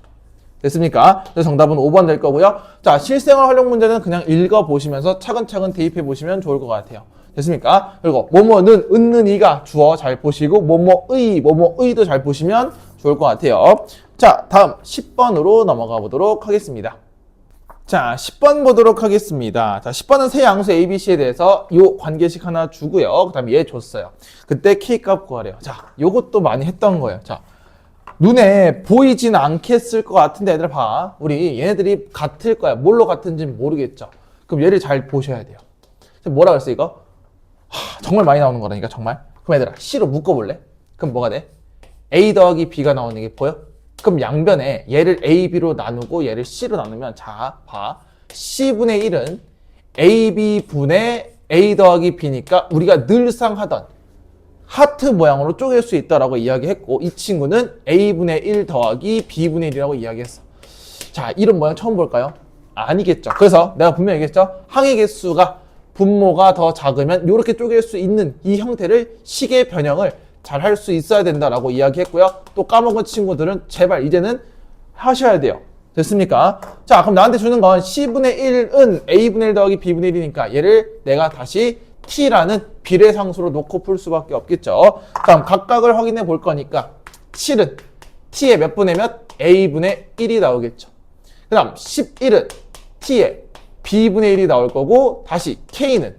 S1: 됐습니까? 그래서 정답은 5번 될 거고요. 자, 실생활 활용 문제는 그냥 읽어보시면서 차근차근 대입해보시면 좋을 것 같아요. 됐습니까? 그리고 뭐뭐는, 은는, 이가 주어 잘 보시고 뭐뭐의도 잘 보시면 좋을 것 같아요. 자, 다음 10번으로 넘어가 보도록 하겠습니다. 자, 10번 보도록 하겠습니다. 자, 10번은 세 양수 ABC에 대해서 이 관계식 하나 주고요. 그 다음에 얘 줬어요. 그때 K값 구하래요. 자, 요것도 많이 했던 거예요. 자, 눈에 보이진 않겠을 것 같은데 얘들아 봐. 우리 얘네들이 같을 거야. 뭘로 같은지는 모르겠죠. 그럼 얘를 잘 보셔야 돼요. 뭐라 그랬어 이거? 정말 많이 나오는 거라니까 정말. 그럼 얘들아 C로 묶어볼래? 그럼 뭐가 돼? A 더하기 B가 나오는 게 보여? 그럼 양변에 얘를 A, B로 나누고 얘를 C로 나누면 자, 봐. C분의 1은 AB분의 A 더하기 B니까 우리가 늘상 하던 하트 모양으로 쪼갤 수 있다라고 이야기했고 이 친구는 A분의 1 더하기 B분의 1이라고 이야기했어. 자, 이런 모양 처음 볼까요? 아니겠죠. 그래서 내가 분명히 얘기했죠. 항의 개수가 분모가 더 작으면 이렇게 쪼갤 수 있는 이 형태를 식의 변형을 잘 할 수 있어야 된다라고 이야기했고요. 또 까먹은 친구들은 제발 이제는 하셔야 돼요. 됐습니까? 자, 그럼 나한테 주는 건 C분의 1은 A분의 1 더하기 B분의 1이니까 얘를 내가 다시 T라는 비례상수로 놓고 풀 수밖에 없겠죠. 다음 각각을 확인해 볼 거니까 7은 T의 몇 분의 몇? A분의 1이 나오겠죠. 그 다음 11은 T의 B분의 1이 나올 거고 다시 K는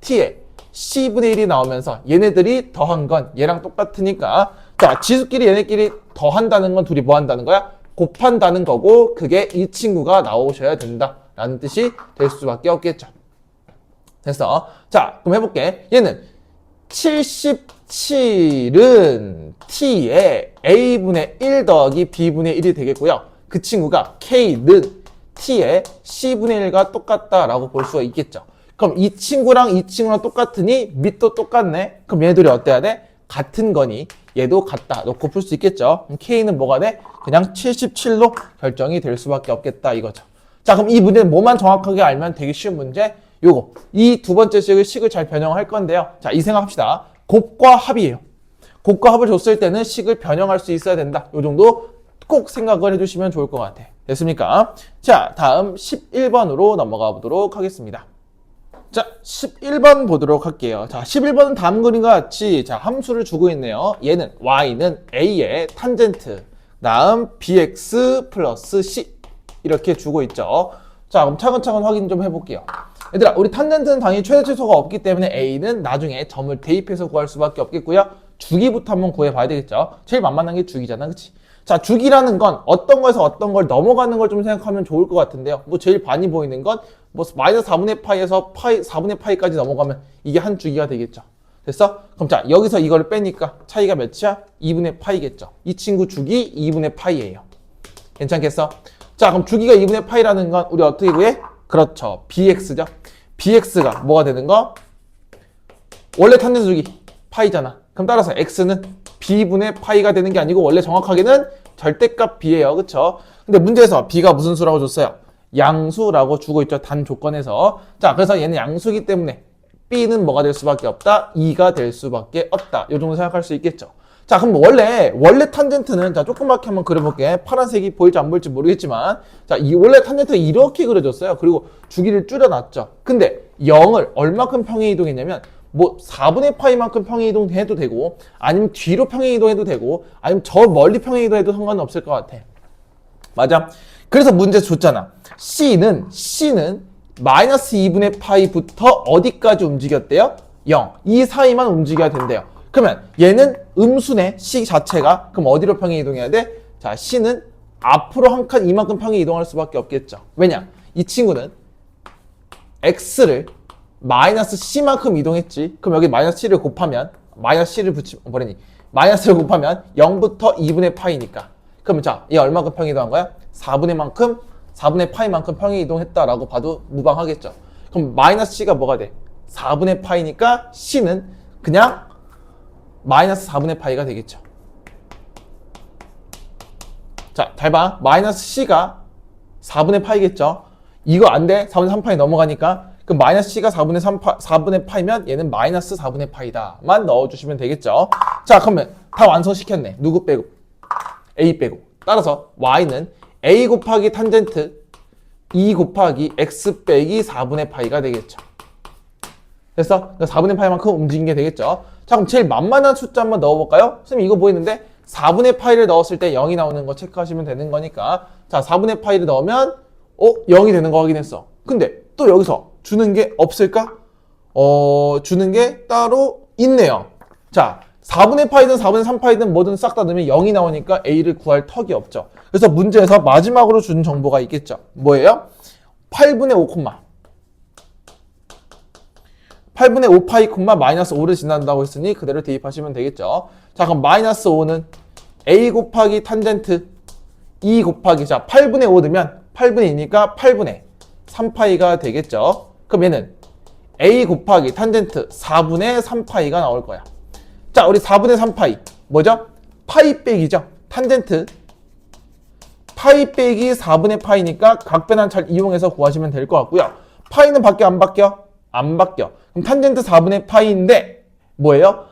S1: T의 C분의 1이 나오면서 얘네들이 더한 건 얘랑 똑같으니까 자, 지수끼리 얘네끼리 더한다는 건 둘이 뭐 한다는 거야? 곱한다는 거고 그게 이 친구가 나오셔야 된다라는 뜻이 될 수밖에 없겠죠. 됐어. 자, 그럼 해볼게. 얘는 77은 T의 A분의 1 더하기 B분의 1이 되겠고요. 그 친구가 K는 T의 C분의 1과 똑같다라고 볼 수가 있겠죠. 그럼 이 친구랑 똑같으니 밑도 똑같네. 그럼 얘들이 어때야 돼? 같은 거니 얘도 같다 놓고 풀 수 있겠죠. 그럼 K는 뭐가 돼? 그냥 77로 결정이 될 수밖에 없겠다 이거죠. 자, 그럼 이 문제는 뭐만 정확하게 알면 되게 쉬운 문제? 요거 이 두 번째 식을 잘 변형할 건데요. 자, 이 생각합시다. 곱과 합이에요. 곱과 합을 줬을 때는 식을 변형할 수 있어야 된다. 요 정도 꼭 생각을 해주시면 좋을 것 같아. 됐습니까? 자, 다음 11번으로 넘어가 보도록 하겠습니다. 자, 11번 보도록 할게요. 자, 11번은 다음 그림과 같이 자, 함수를 주고 있네요. 얘는 y는 a의 탄젠트 다음 bx 플러스 c 이렇게 주고 있죠. 자, 그럼 차근차근 확인 좀 해볼게요. 얘들아, 우리 탄젠트는 당연히 최대 최소가 없기 때문에 a는 나중에 점을 대입해서 구할 수밖에 없겠고요. 주기부터 한번 구해봐야 되겠죠. 제일 만만한 게 주기잖아, 그치? 자, 주기라는 건 어떤 거에서 어떤 걸 넘어가는 걸 좀 생각하면 좋을 것 같은데요. 뭐 제일 많이 보이는 건 뭐 마이너스 4분의 파이에서 4분의 파이까지 넘어가면 이게 한 주기가 되겠죠. 됐어? 그럼 자, 여기서 이걸 빼니까 차이가 몇이야? 2분의 파이겠죠. 이 친구 주기 2분의 파이예요. 괜찮겠어? 자, 그럼 주기가 2분의 파이라는 건 우리 어떻게 구해? 그렇죠. bx죠. bx가 뭐가 되는 거? 원래 탄젠트 주기 파이잖아. 그럼 따라서 x는 b분의 파이가 되는 게 아니고 원래 정확하게는 절대값 b예요. 그쵸? 근데 문제에서 b가 무슨 수라고 줬어요? 양수라고 주고 있죠. 단 조건에서. 자, 그래서 얘는 양수이기 때문에 b는 뭐가 될 수밖에 없다? 2가 될 수밖에 없다. 이 정도 생각할 수 있겠죠. 자, 그럼 원래 탄젠트는, 자, 조그맣게 한번 그려볼게. 파란색이 보일지 안 보일지 모르겠지만, 자, 원래 탄젠트가 이렇게 그려졌어요. 그리고 주기를 줄여놨죠. 근데 0을 얼마큼 평행 이동했냐면, 뭐 4분의 파이만큼 평행 이동해도 되고, 아니면 뒤로 평행 이동해도 되고, 아니면 저 멀리 평행 이동해도 상관은 없을 것 같아. 맞아? 그래서 문제 줬잖아. C는 마이너스 2분의 파이부터 어디까지 움직였대요? 0. 이 사이만 움직여야 된대요. 그러면 얘는 음수네. C 자체가. 그럼 어디로 평행 이동해야 돼? 자, C는 앞으로 한 칸 이만큼 평행 이동할 수밖에 없겠죠. 왜냐? 이 친구는 X를 마이너스 C만큼 이동했지. 그럼 여기 마이너스 C를 곱하면 마이너스 C를 버리니 마이너스를 곱하면 0부터 2분의 파이니까. 그러면 자, 얘 얼마큼 평행 이동한 거야? 4분의 파이만큼 평행 이동했다라고 봐도 무방하겠죠. 그럼 마이너스 C가 뭐가 돼? 4분의 파이니까 C는 그냥 마이너스 4분의 파이가 되겠죠. 자, 잘 봐. 마이너스 C가 4분의 파이겠죠. 이거 안 돼. 4분의 3파이 넘어가니까. 그럼 마이너스 C가 4분의 파이면 얘는 마이너스 4분의 파이다만 넣어주시면 되겠죠. 자, 그러면 다 완성시켰네. 누구 빼고? A 빼고. 따라서 Y는 A 곱하기 탄젠트 2 곱하기 X 빼기 4분의 파이가 되겠죠. 됐어? 4분의 파이만큼 움직인 게 되겠죠. 자, 그럼 제일 만만한 숫자 한번 넣어볼까요? 선생님 이거 보이는데 4분의 파이를 넣었을 때 0이 나오는 거 체크하시면 되는 거니까. 자, 4분의 파이를 넣으면 0이 되는 거 확인했어. 근데 또 여기서 주는 게 없을까? 주는 게 따로 있네요. 자, 4분의 파이든 4분의 3파이든 뭐든 싹 다 넣으면 0이 나오니까 A를 구할 턱이 없죠. 그래서 문제에서 마지막으로 준 정보가 있겠죠. 뭐예요? 8분의 5 파이 콤마 마이너스 5를 지난다고 했으니 그대로 대입하시면 되겠죠. 자, 그럼 마이너스 5는 A 곱하기 탄젠트 2 곱하기, 자, 8분의 5 넣으면 8분의 2니까 8분의 3파이가 되겠죠. 그럼 얘는 A 곱하기 탄젠트 4분의 3파이가 나올 거야. 자, 우리 4분의 3파이 뭐죠? 파이 빼기죠. 탄젠트 파이 빼기 4분의 파이니까 각변환 잘 이용해서 구하시면 될 것 같고요. 파이는 바뀌어 안 바뀌어? 안 바뀌어. 그럼 탄젠트 4분의 파이인데 뭐예요?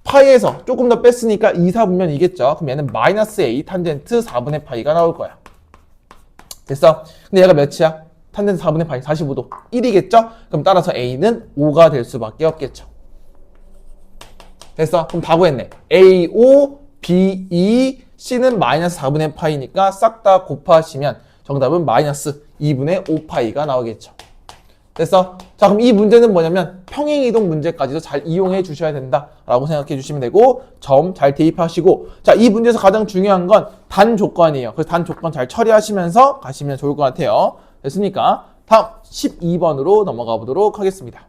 S1: 파이에서 조금 더 뺐으니까 2, 4분면 이겠죠. 그럼 얘는 마이너스 A 탄젠트 4분의 파이가 나올 거야. 됐어? 근데 얘가 몇이야? 탄젠트 4분의 파이 45도 1이겠죠? 그럼 따라서 A는 5가 될 수밖에 없겠죠. 됐어? 그럼 다 구했네. A, 5, B, 2, C는 마이너스 4분의 파이니까 싹 다 곱하시면 정답은 마이너스 2분의 5파이가 나오겠죠. 됐어? 자, 그럼 이 문제는 뭐냐면 평행이동 문제까지도 잘 이용해 주셔야 된다라고 생각해 주시면 되고, 점 잘 대입하시고, 자, 이 문제에서 가장 중요한 건 단 조건이에요. 그래서 단 조건 잘 처리하시면서 가시면 좋을 것 같아요. 됐으니까 다음 12번으로 넘어가 보도록 하겠습니다.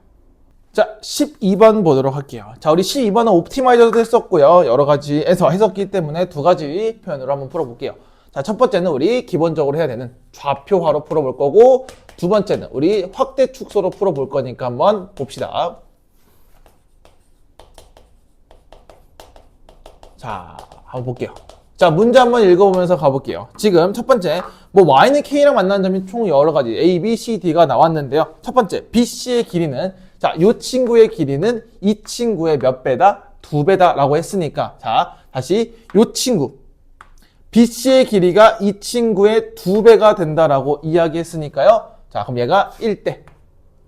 S1: 자, 12번 보도록 할게요. 자, 우리 12번은 옵티마이저도 했었고요. 여러 가지에서 했었기 때문에 두 가지 표현으로 한번 풀어볼게요. 자, 첫 번째는 우리 기본적으로 해야 되는 좌표화로 풀어볼 거고, 두 번째는 우리 확대 축소로 풀어볼 거니까 한번 봅시다. 자, 한번 볼게요. 자, 문제 한번 읽어보면서 가볼게요. 지금 첫 번째, 뭐 y는 k랑 만나는 점이 총 여러 가지 a, b, c, d가 나왔는데요. 첫 번째, bc의 길이는, 자, 이 친구의 길이는 이 친구의 몇 배다? 2배다 라고 했으니까, 자, 다시 이 친구 bc의 길이가 이 친구의 2배가 된다라고 이야기했으니까요. 자, 그럼 얘가 1대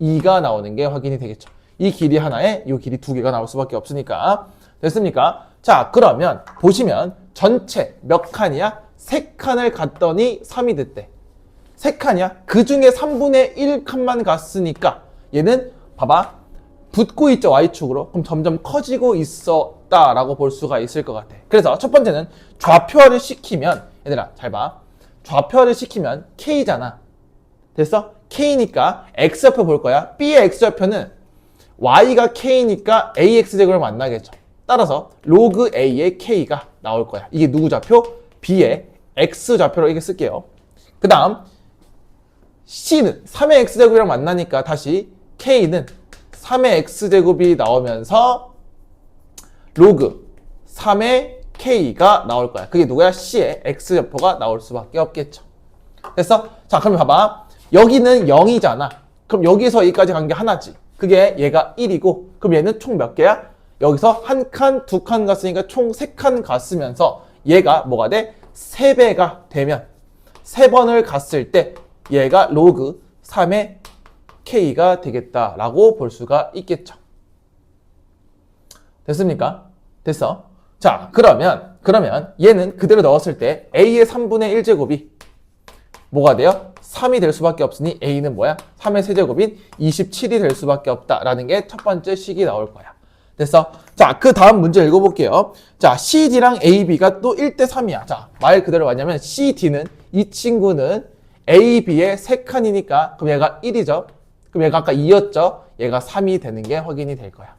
S1: 2가 나오는 게 확인이 되겠죠. 이 길이 하나에 이 길이 2개가 나올 수밖에 없으니까. 됐습니까? 자, 그러면 보시면 전체 몇 칸이야? 3칸을 갔더니 3이 됐대. 3칸이야? 그 중에 3분의 1칸만 갔으니까 얘는 봐봐, 붙고 있죠, y축으로. 그럼 점점 커지고 있었다라고 볼 수가 있을 것 같아. 그래서 첫 번째는 좌표화를 시키면, 얘들아 잘 봐, 좌표화를 시키면 k잖아. 됐어? k니까 x좌표 볼 거야. b의 x좌표는 y가 k니까 ax제곱을 만나겠죠. 따라서 로그 a의 k가 나올 거야. 이게 누구 좌표? b의 x좌표로 이게 쓸게요. 그 다음 c는 3의 x제곱이랑 만나니까 다시 k는 3의 x제곱이 나오면서 로그 3의 K가 나올 거야. 그게 누구야? C의 X좌표가 나올 수밖에 없겠죠. 됐어? 자, 그럼 봐봐. 여기는 0이잖아. 그럼 여기서 여기까지 간 게 하나지. 그게 얘가 1이고, 그럼 얘는 총 몇 개야? 여기서 한 칸, 두 칸 갔으니까 총 3칸 갔으면서 얘가 뭐가 돼? 3배가 되면 3번을 갔을 때 얘가 로그 3의 K가 되겠다라고 볼 수가 있겠죠. 됐습니까? 됐어. 자, 그러면 얘는 그대로 넣었을 때 A의 3분의 1제곱이 뭐가 돼요? 3이 될 수밖에 없으니 A는 뭐야? 3의 세제곱인 27이 될 수밖에 없다라는 게 첫 번째 식이 나올 거야. 됐어? 자, 그 다음 문제 읽어볼게요. 자, CD랑 AB가 또 1대 3이야. 자, 말 그대로 뭐냐면 CD는 이 친구는 AB의 3칸이니까 그럼 얘가 1이죠. 그럼 얘가 아까 2였죠. 얘가 3이 되는 게 확인이 될 거야.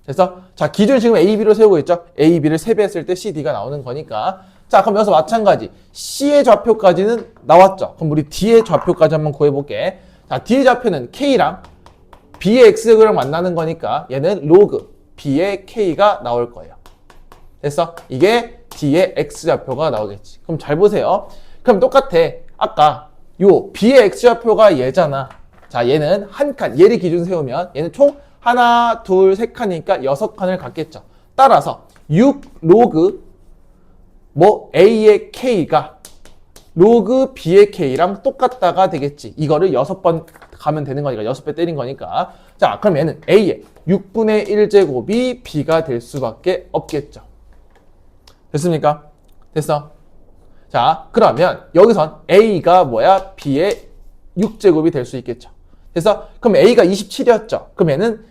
S1: 됐어? 자, 기준 지금 AB로 세우고 있죠. AB를 3배 했을 때 CD가 나오는 거니까. 자, 그럼 여기서 마찬가지. C의 좌표까지는 나왔죠. 그럼 우리 D의 좌표까지 한번 구해볼게. 자, D의 좌표는 K랑 B의 X랑 만나는 거니까 얘는 로그 B의 K가 나올 거예요. 됐어? 이게 D의 X좌표가 나오겠지. 그럼 잘 보세요. 그럼 똑같아. 아까 요 B의 X좌표가 얘잖아. 자, 얘는 한 칸. 얘를 기준 세우면 얘는 총 하나, 둘, 세 칸이니까 6칸을 갖겠죠. 따라서 6 로그 A의 K가 로그 B의 K랑 똑같다가 되겠지. 이거를 6번 가면 되는 거니까 6배 때린 거니까. 자, 그럼 얘는 A의 6분의 1제곱이 B가 될 수밖에 없겠죠. 됐습니까? 됐어? 자, 그러면 여기선 A가 뭐야? B의 6제곱이 될 수 있겠죠. 그래서 그럼 A가 27이었죠. 그럼 얘는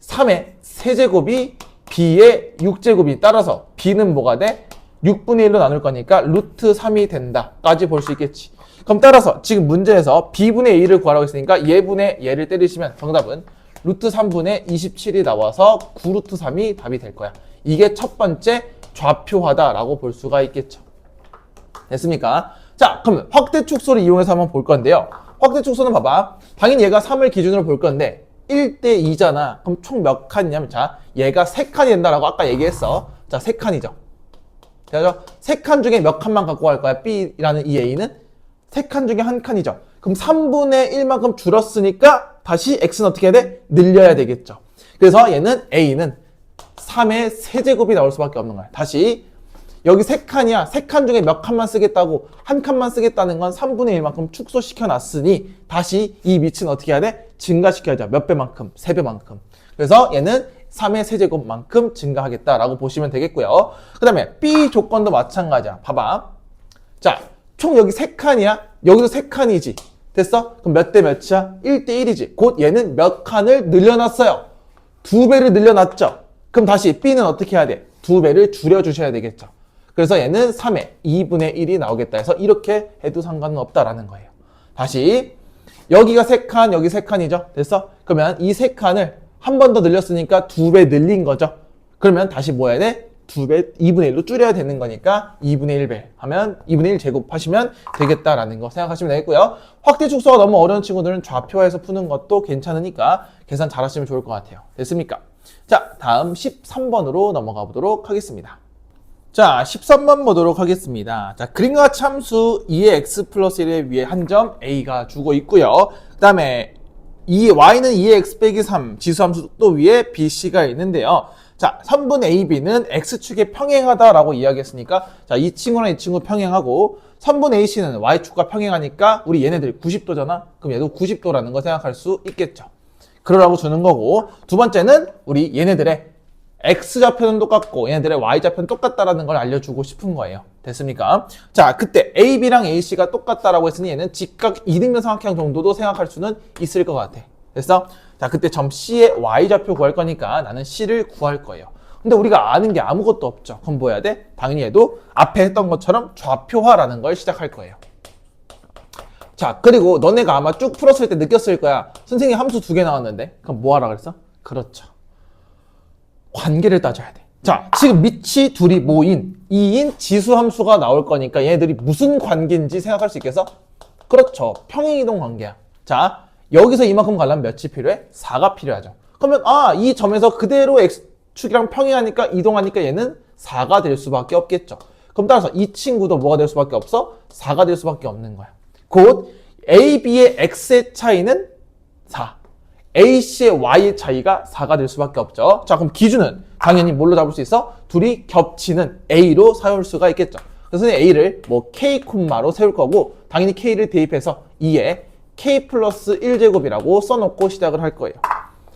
S1: 3의 세제곱이 B의 6제곱이 따라서 B는 뭐가 돼? 6분의 1로 나눌 거니까 루트 3이 된다까지 볼 수 있겠지. 그럼 따라서 지금 문제에서 B분의 A를 구하라고 했으니까 얘분의 얘를 때리시면 정답은 루트 3분의 27이 나와서 9루트 3이 답이 될 거야. 이게 첫 번째 좌표화다라고 볼 수가 있겠죠. 됐습니까? 자, 그러면 확대 축소를 이용해서 한번 볼 건데요. 확대 축소는 봐봐. 당연히 얘가 3을 기준으로 볼 건데 1대 2잖아. 그럼 총 몇 칸이냐면 자, 얘가 3칸이 된다라고 아까 얘기했어. 자, 3칸이죠. 그래서 3칸 중에 몇 칸만 갖고 갈 거야? B라는 이 A는 3칸 중에 한 칸이죠. 그럼 3분의 1만큼 줄었으니까 다시 X는 어떻게 해야 돼? 늘려야 되겠죠. 그래서 얘는 A는 3의 세제곱이 나올 수밖에 없는 거야. 다시 여기 3칸이야. 3칸 중에 몇 칸만 쓰겠다고 한 칸만 쓰겠다는 건 3분의 1만큼 축소시켜 놨으니 다시 이 밑은 어떻게 해야 돼? 증가시켜야죠. 몇 배만큼? 3배만큼. 그래서 얘는 3의 세제곱만큼 증가하겠다라고 보시면 되겠고요. 그 다음에 B 조건도 마찬가지야. 봐봐. 자, 총 여기 3칸이야. 여기도 3칸이지. 됐어? 그럼 몇 대 몇이야? 1대 1이지. 곧 얘는 몇 칸을 늘려놨어요. 2배를 늘려놨죠. 그럼 다시 B는 어떻게 해야 돼? 2배를 줄여주셔야 되겠죠. 그래서 얘는 3의 2분의 1이 나오겠다 해서 이렇게 해도 상관은 없다라는 거예요. 다시 여기가 3칸, 여기 3칸이죠. 됐어? 그러면 이 3칸을 한 번 더 늘렸으니까 2배 늘린 거죠. 그러면 다시 뭐 해야 돼? 2배, 2분의 1로 줄여야 되는 거니까 2분의 1배 하면 2분의 1 제곱하시면 되겠다라는 거 생각하시면 되겠고요. 확대 축소가 너무 어려운 친구들은 좌표화해서 푸는 것도 괜찮으니까 계산 잘 하시면 좋을 것 같아요. 됐습니까? 자, 다음 13번으로 넘어가 보도록 하겠습니다. 자, 13번 보도록 하겠습니다. 자, 그림과 같이 함수 2의 x 플러스 1의 위에 한 점 a가 주고 있고요. 그 다음에 y는 2의 x 빼기 3 지수함수 또 위에 bc가 있는데요. 자, 선분 ab는 x축에 평행하다라고 이야기했으니까 자, 이 친구랑 이 친구 평행하고 선분 ac는 y축과 평행하니까 우리 얘네들 90도잖아. 그럼 얘도 90도라는 거 생각할 수 있겠죠. 그러라고 주는 거고, 두 번째는 우리 얘네들의 x좌표는 똑같고 얘네들의 y좌표는 똑같다라는 걸 알려주고 싶은 거예요. 됐습니까? 자, 그때 ab랑 ac가 똑같다라고 했으니 얘는 직각 이등변 삼각형 정도도 생각할 수는 있을 것 같아. 됐어? 자, 그때 점 C의 y좌표 구할 거니까 나는 C를 구할 거예요. 근데 우리가 아는 게 아무것도 없죠. 그럼 뭐 해야 돼? 당연히 얘도 앞에 했던 것처럼 좌표화라는 걸 시작할 거예요. 자, 그리고 너네가 아마 쭉 풀었을 때 느꼈을 거야. 선생님 함수 2개 나왔는데 그럼 뭐 하라 그랬어? 그렇죠. 관계를 따져야 돼. 자, 지금 밑이 둘이 모인 2인 지수함수가 나올 거니까 얘네들이 무슨 관계인지 생각할 수 있겠어? 그렇죠. 평행이동 관계야. 자, 여기서 이만큼 가려면 몇이 필요해? 4가 필요하죠. 그러면 이 점에서 그대로 x축이랑 평행하니까 이동하니까 얘는 4가 될 수밖에 없겠죠. 그럼 따라서 이 친구도 뭐가 될 수밖에 없어? 4가 될 수밖에 없는 거야. 곧 A, B의 X의 차이는 4. A, C의 Y의 차이가 4가 될 수밖에 없죠. 자, 그럼 기준은 당연히 뭘로 잡을 수 있어? 둘이 겹치는 A로 세울 수가 있겠죠. 그래서 A를 뭐 K 콤마로 세울 거고 당연히 K를 대입해서 2에 K 플러스 1제곱이라고 써놓고 시작을 할 거예요.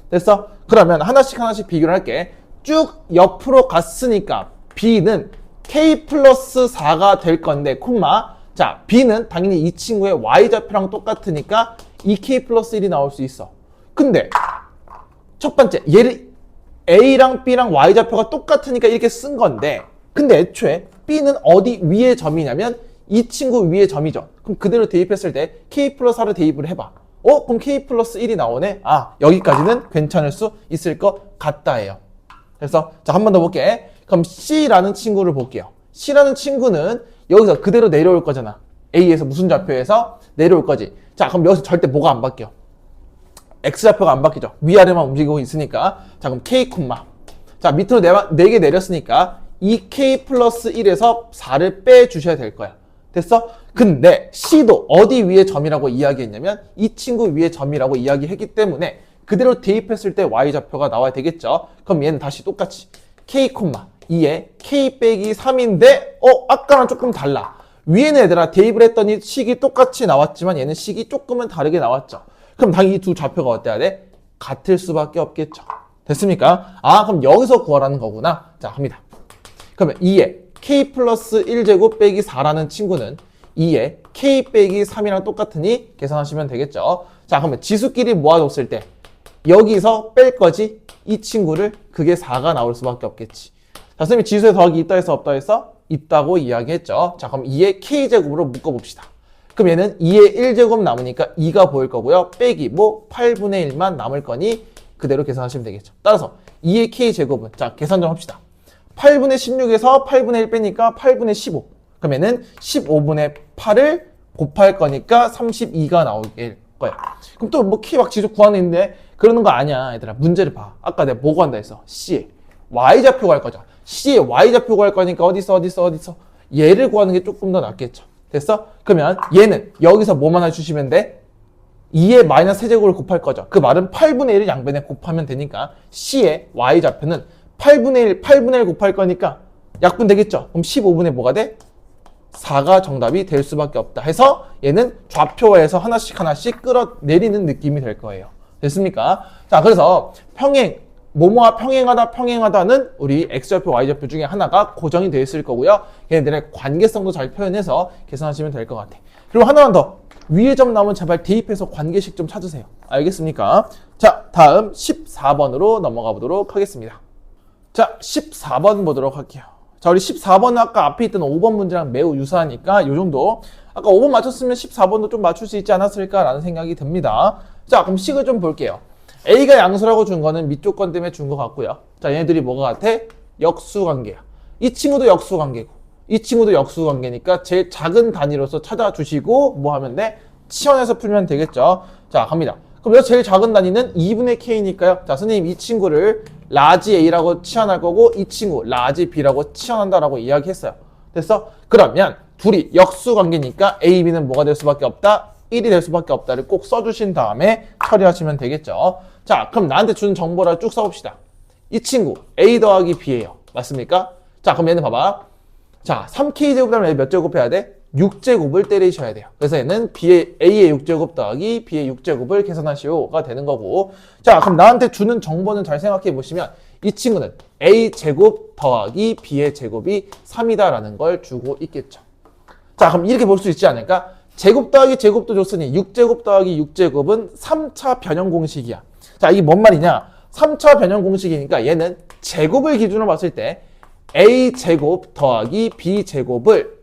S1: 됐어? 그러면 하나씩 비교를 할게. 쭉 옆으로 갔으니까 B는 K 플러스 4가 될 건데 콤마 자 B는 당연히 이 친구의 Y좌표랑 똑같으니까 2K 플러스 1이 나올 수 있어. 근데 첫 번째 얘를 A랑 B랑 Y좌표가 똑같으니까 이렇게 쓴 건데 근데 애초에 B는 어디 위의 점이냐면 이 친구 위의 점이죠. 그럼 그대로 대입했을 때 K 플러스 4를 대입을 해봐. 그럼 K 플러스 1이 나오네. 여기까지는 괜찮을 수 있을 것 같다예요. 그래서 자, 한 번 더 볼게. 그럼 C라는 친구를 볼게요. C라는 친구는 여기서 그대로 내려올 거잖아. A에서 무슨 좌표에서 내려올 거지. 자, 그럼 여기서 절대 뭐가 안 바뀌어? X좌표가 안 바뀌죠. 위아래만 움직이고 있으니까. 자, 그럼 K 콤마. 자, 밑으로 4개 내렸으니까 2K 플러스 1에서 4를 빼주셔야 될 거야. 됐어? 근데 C도 어디 위의 점이라고 이야기했냐면 이 친구 위의 점이라고 이야기했기 때문에 그대로 대입했을 때 Y좌표가 나와야 되겠죠. 그럼 얘는 다시 똑같이 K, 2에 K 빼기 3인데 아까랑 조금 달라. 위에는 얘들아 대입을 했더니 식이 똑같이 나왔지만 얘는 식이 조금은 다르게 나왔죠. 그럼 당연히 이 두 좌표가 어때야 돼? 같을 수밖에 없겠죠. 됐습니까? 그럼 여기서 구하라는 거구나. 자, 갑니다. 그러면 2에 K 플러스 1제곱 빼기 4라는 친구는 2에 K 빼기 3이랑 똑같으니 계산하시면 되겠죠. 자, 그러면 지수끼리 모아줬을 때 여기서 뺄 거지? 이 친구를 그게 4가 나올 수밖에 없겠지. 자, 선생님이 지수에 더하기 있다 해서 없다 해서 있다고 이야기했죠. 자, 그럼 2의 K제곱으로 묶어봅시다. 그럼 얘는 2의 1제곱 남으니까 2가 보일 거고요. 빼기 8분의 1만 남을 거니 그대로 계산하시면 되겠죠. 따라서 2의 K제곱은 자, 계산 좀 합시다. 8분의 16에서 8분의 1 빼니까 8분의 15. 그러면은 15분의 8을 곱할 거니까 32가 나올 거야. 그럼 또 K 막 지수 구하는데 그러는 거 아니야, 얘들아. 문제를 봐. 아까 내가 뭐 구한다 했어? C에 Y좌표 구할 거죠. C에 Y좌표 구할 거니까 어디서? 얘를 구하는 게 조금 더 낫겠죠. 됐어? 그러면 얘는 여기서 뭐만 해주시면 돼? 2의 마이너스 세제곱을 곱할 거죠. 그 말은 8분의 1을 양변에 곱하면 되니까 C의 Y좌표는 8분의 1 곱할 거니까 약분 되겠죠? 그럼 15분의 뭐가 돼? 4가 정답이 될 수밖에 없다 해서 얘는 좌표에서 하나씩 끌어내리는 느낌이 될 거예요. 됐습니까? 자, 그래서 뭐뭐와 평행하다는 우리 X좌표, Y좌표 중에 하나가 고정이 되어 있을 거고요. 얘네들의 관계성도 잘 표현해서 계산하시면 될 것 같아. 그리고 하나만 더. 위에 점 나오면 제발 대입해서 관계식 좀 찾으세요. 알겠습니까? 자, 다음 14번으로 넘어가 보도록 하겠습니다. 자, 14번 보도록 할게요. 자, 우리 14번은 아까 앞에 있던 5번 문제랑 매우 유사하니까 요 정도. 아까 5번 맞췄으면 14번도 좀 맞출 수 있지 않았을까라는 생각이 듭니다. 자, 그럼 식을 좀 볼게요. A가 양수라고 준 거는 밑쪽 건 때문에 준 것 같고요. 자, 얘네들이 뭐가 같아? 역수관계야. 이 친구도 역수관계고 이 친구도 역수관계니까 제일 작은 단위로서 찾아주시고 뭐 하면 돼? 치환해서 풀면 되겠죠. 자, 갑니다. 그럼 여기서 제일 작은 단위는 2분의 K니까요. 자, 선생님 이 친구를 라지 A라고 치환할 거고 이 친구 라지 B라고 치환한다라고 이야기했어요. 됐어? 그러면 둘이 역수관계니까 A, B는 뭐가 될 수밖에 없다? 1이 될 수밖에 없다를 꼭 써주신 다음에 처리하시면 되겠죠. 자, 그럼 나한테 주는 정보를 쭉 써봅시다. 이 친구 A 더하기 B예요. 맞습니까? 자, 그럼 얘는 봐봐. 자, 3K제곱이라면 몇 제곱 해야 돼? 6제곱을 때리셔야 돼요. 그래서 얘는 A의 6제곱 더하기 B의 6제곱을 계산하시오가 되는 거고. 자, 그럼 나한테 주는 정보는 잘 생각해 보시면 이 친구는 A제곱 더하기 B의 제곱이 3이다라는 걸 주고 있겠죠. 자, 그럼 이렇게 볼 수 있지 않을까? 제곱 더하기 제곱도 줬으니 6제곱 더하기 6제곱은 3차 변형 공식이야. 자, 이게 뭔 말이냐? 3차 변형 공식이니까 얘는 제곱을 기준으로 봤을 때 A제곱 더하기 B제곱을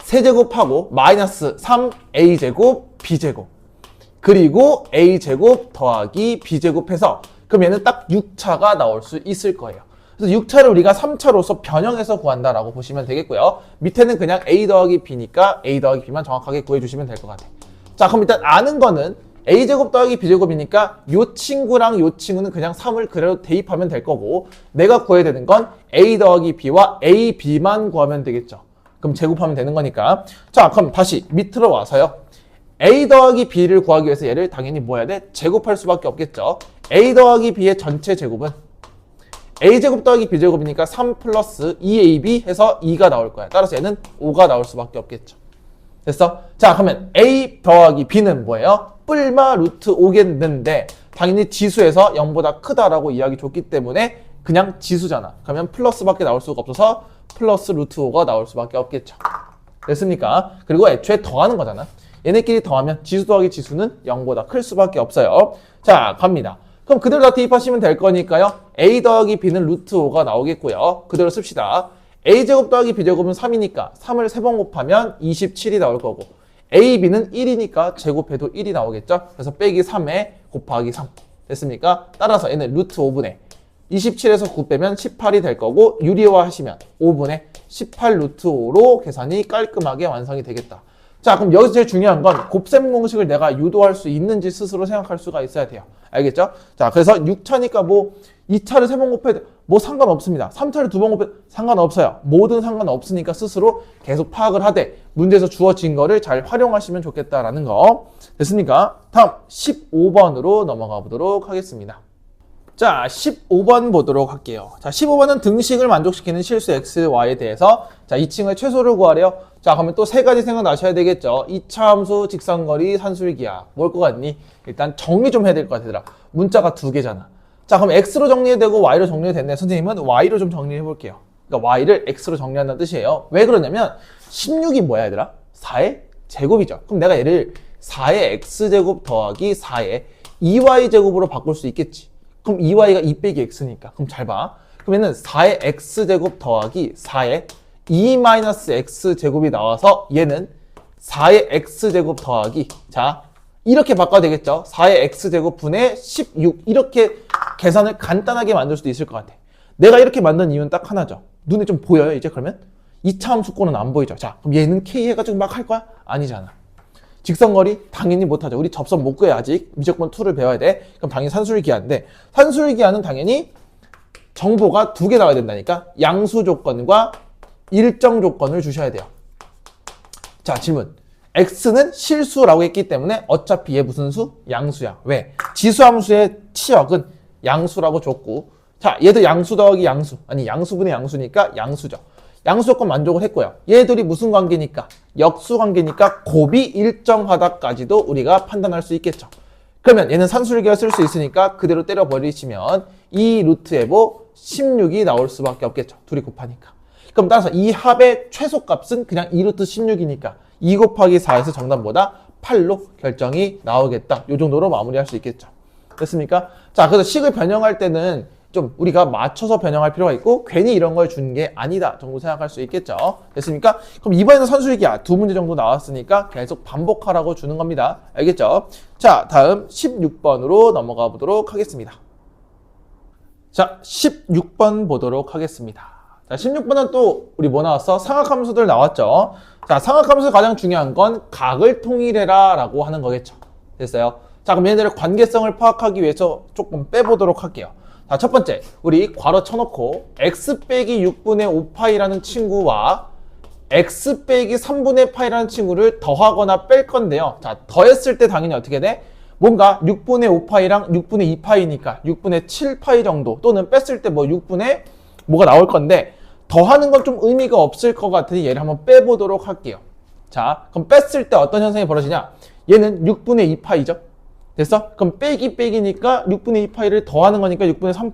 S1: 세제곱하고 마이너스 3A제곱 B제곱 그리고 A제곱 더하기 B제곱 해서 그럼 얘는 딱 6차가 나올 수 있을 거예요. 그래서 6차를 우리가 3차로서 변형해서 구한다라고 보시면 되겠고요. 밑에는 그냥 A 더하기 B니까 A 더하기 B만 정확하게 구해주시면 될 것 같아요. 자, 그럼 일단 아는 거는 a제곱 더하기 b제곱이니까 요 친구랑 요 친구는 그냥 3을 그대로 대입하면 될 거고 내가 구해야 되는 건 a 더하기 b와 a, b만 구하면 되겠죠. 그럼 제곱하면 되는 거니까. 자, 그럼 다시 밑으로 와서요. a 더하기 b를 구하기 위해서 얘를 당연히 뭐 해야 돼? 제곱할 수밖에 없겠죠. a 더하기 b의 전체 제곱은 a제곱 더하기 b제곱이니까 3 플러스 2ab 해서 2가 나올 거야. 따라서 얘는 5가 나올 수밖에 없겠죠. 됐어? 자, 그러면 a 더하기 b는 뭐예요? 뿔마 루트 5겠는데 당연히 지수에서 0보다 크다라고 이야기 줬기 때문에 그냥 지수잖아. 그러면 플러스밖에 나올 수가 없어서 플러스 루트 5가 나올 수밖에 없겠죠. 됐습니까? 그리고 애초에 더하는 거잖아. 얘네끼리 더하면 지수 더하기 지수는 0보다 클 수밖에 없어요. 자, 갑니다. 그럼 그대로 다 대입하시면 될 거니까요. a 더하기 b는 루트 5가 나오겠고요. 그대로 씁시다. a제곱 더하기 b제곱은 3이니까 3을 3번 곱하면 27이 나올 거고 a, b는 1이니까 제곱해도 1이 나오겠죠. 그래서 빼기 3에 곱하기 3 됐습니까? 따라서 얘는 루트 5분의 27에서 9 빼면 18이 될 거고 유리화 하시면 5분의 18 루트 5로 계산이 깔끔하게 완성이 되겠다. 자, 그럼 여기서 제일 중요한 건 곱셈 공식을 내가 유도할 수 있는지 스스로 생각할 수가 있어야 돼요. 알겠죠? 자, 그래서 6차니까 뭐 2차를 3번 곱해도 뭐 상관없습니다. 3차를 2번 곱해도 상관없어요. 뭐든 상관없으니까 스스로 계속 파악을 하되 문제에서 주어진 거를 잘 활용하시면 좋겠다라는 거. 됐습니까? 다음 15번으로 넘어가 보도록 하겠습니다. 자, 15번 보도록 할게요. 자, 15번은 등식을 만족시키는 실수 x, y에 대해서 자, 2층의 최소를 구하래요. 자, 그러면 또 세 가지 생각나셔야 되겠죠. 2차 함수, 직선거리, 산술기하. 뭘 것 같니? 일단 정리 좀 해야 될 것 같더라. 문자가 두 개잖아. 자, 그럼 x로 정리되고 y로 정리됐네. 선생님은 y로 좀 정리해 볼게요. 그러니까 y를 x로 정리한다는 뜻이에요. 왜 그러냐면 16이 뭐야, 얘들아? 4의 제곱이죠. 그럼 내가 얘를 4의 x제곱 더하기 4의 2y제곱으로 바꿀 수 있겠지. 그럼 2y가 2 빼기 x니까. 그럼 잘 봐. 그러면은 4의 x제곱 더하기 4의 2-x제곱이 나와서 얘는 4의 x제곱 더하기 자 이렇게 바꿔야 되겠죠. 4의 x제곱 분의 16 이렇게 계산을 간단하게 만들 수도 있을 것 같아. 내가 이렇게 만든 이유는 딱 하나죠. 눈에 좀 보여요 이제 그러면? 2차 함수권은 안 보이죠. 자 그럼 얘는 k 해가지고 막 할 거야? 아니잖아. 직선거리? 당연히 못하죠. 우리 접선 못 구해 아직. 미적분 2를 배워야 돼. 그럼 당연히 산술기하인데 산술기하는 당연히 정보가 두 개 나와야 된다니까. 양수 조건과 일정 조건을 주셔야 돼요. 자 질문. x는 실수라고 했기 때문에 어차피 얘 무슨 수? 양수야. 왜? 지수함수의 치역은 양수라고 줬고 자 얘도 양수 더하기 양수 아니 양수분의 양수니까 양수죠. 양수 조건 만족을 했고요. 얘들이 무슨 관계니까? 역수 관계니까 곱이 일정하다까지도 우리가 판단할 수 있겠죠. 그러면 얘는 산술기하 쓸 수 있으니까 그대로 때려버리시면 이 루트 에보 16이 나올 수밖에 없겠죠. 둘이 곱하니까. 그럼 따라서 이 합의 최소값은 그냥 2루트 16이니까 2 곱하기 4에서 정답보다 8로 결정이 나오겠다. 이 정도로 마무리할 수 있겠죠. 됐습니까? 자, 그래서 식을 변형할 때는 좀 우리가 맞춰서 변형할 필요가 있고 괜히 이런 걸 준 게 아니다 정도 생각할 수 있겠죠. 됐습니까? 그럼 이번에는 산술기하 두 문제 정도 나왔으니까 계속 반복하라고 주는 겁니다. 알겠죠? 자, 다음 16번으로 넘어가 보도록 하겠습니다. 자, 16번 보도록 하겠습니다. 자, 16번은 또 우리 뭐 나왔어? 삼각함수들 나왔죠. 자, 삼각함수 가장 중요한 건 각을 통일해라 라고 하는 거겠죠. 됐어요? 자, 그럼 얘네들의 관계성을 파악하기 위해서 조금 빼보도록 할게요. 자, 첫 번째, 우리 괄호 쳐놓고 x 빼기 6분의 5파이라는 친구와 x 빼기 3분의 파이라는 친구를 더하거나 뺄 건데요. 자, 더했을 때 당연히 어떻게 돼? 뭔가 6분의 5파이랑 6분의 2파이니까 6분의 7파이 정도 또는 뺐을 때 뭐 6분의 뭐가 나올 건데 더하는 건 좀 의미가 없을 것 같으니 얘를 한번 빼보도록 할게요. 자, 그럼 뺐을 때 어떤 현상이 벌어지냐? 얘는 6분의 2파이죠? 됐어? 그럼 빼기니까 6분의 2파이를 더하는 거니까 6분의 3,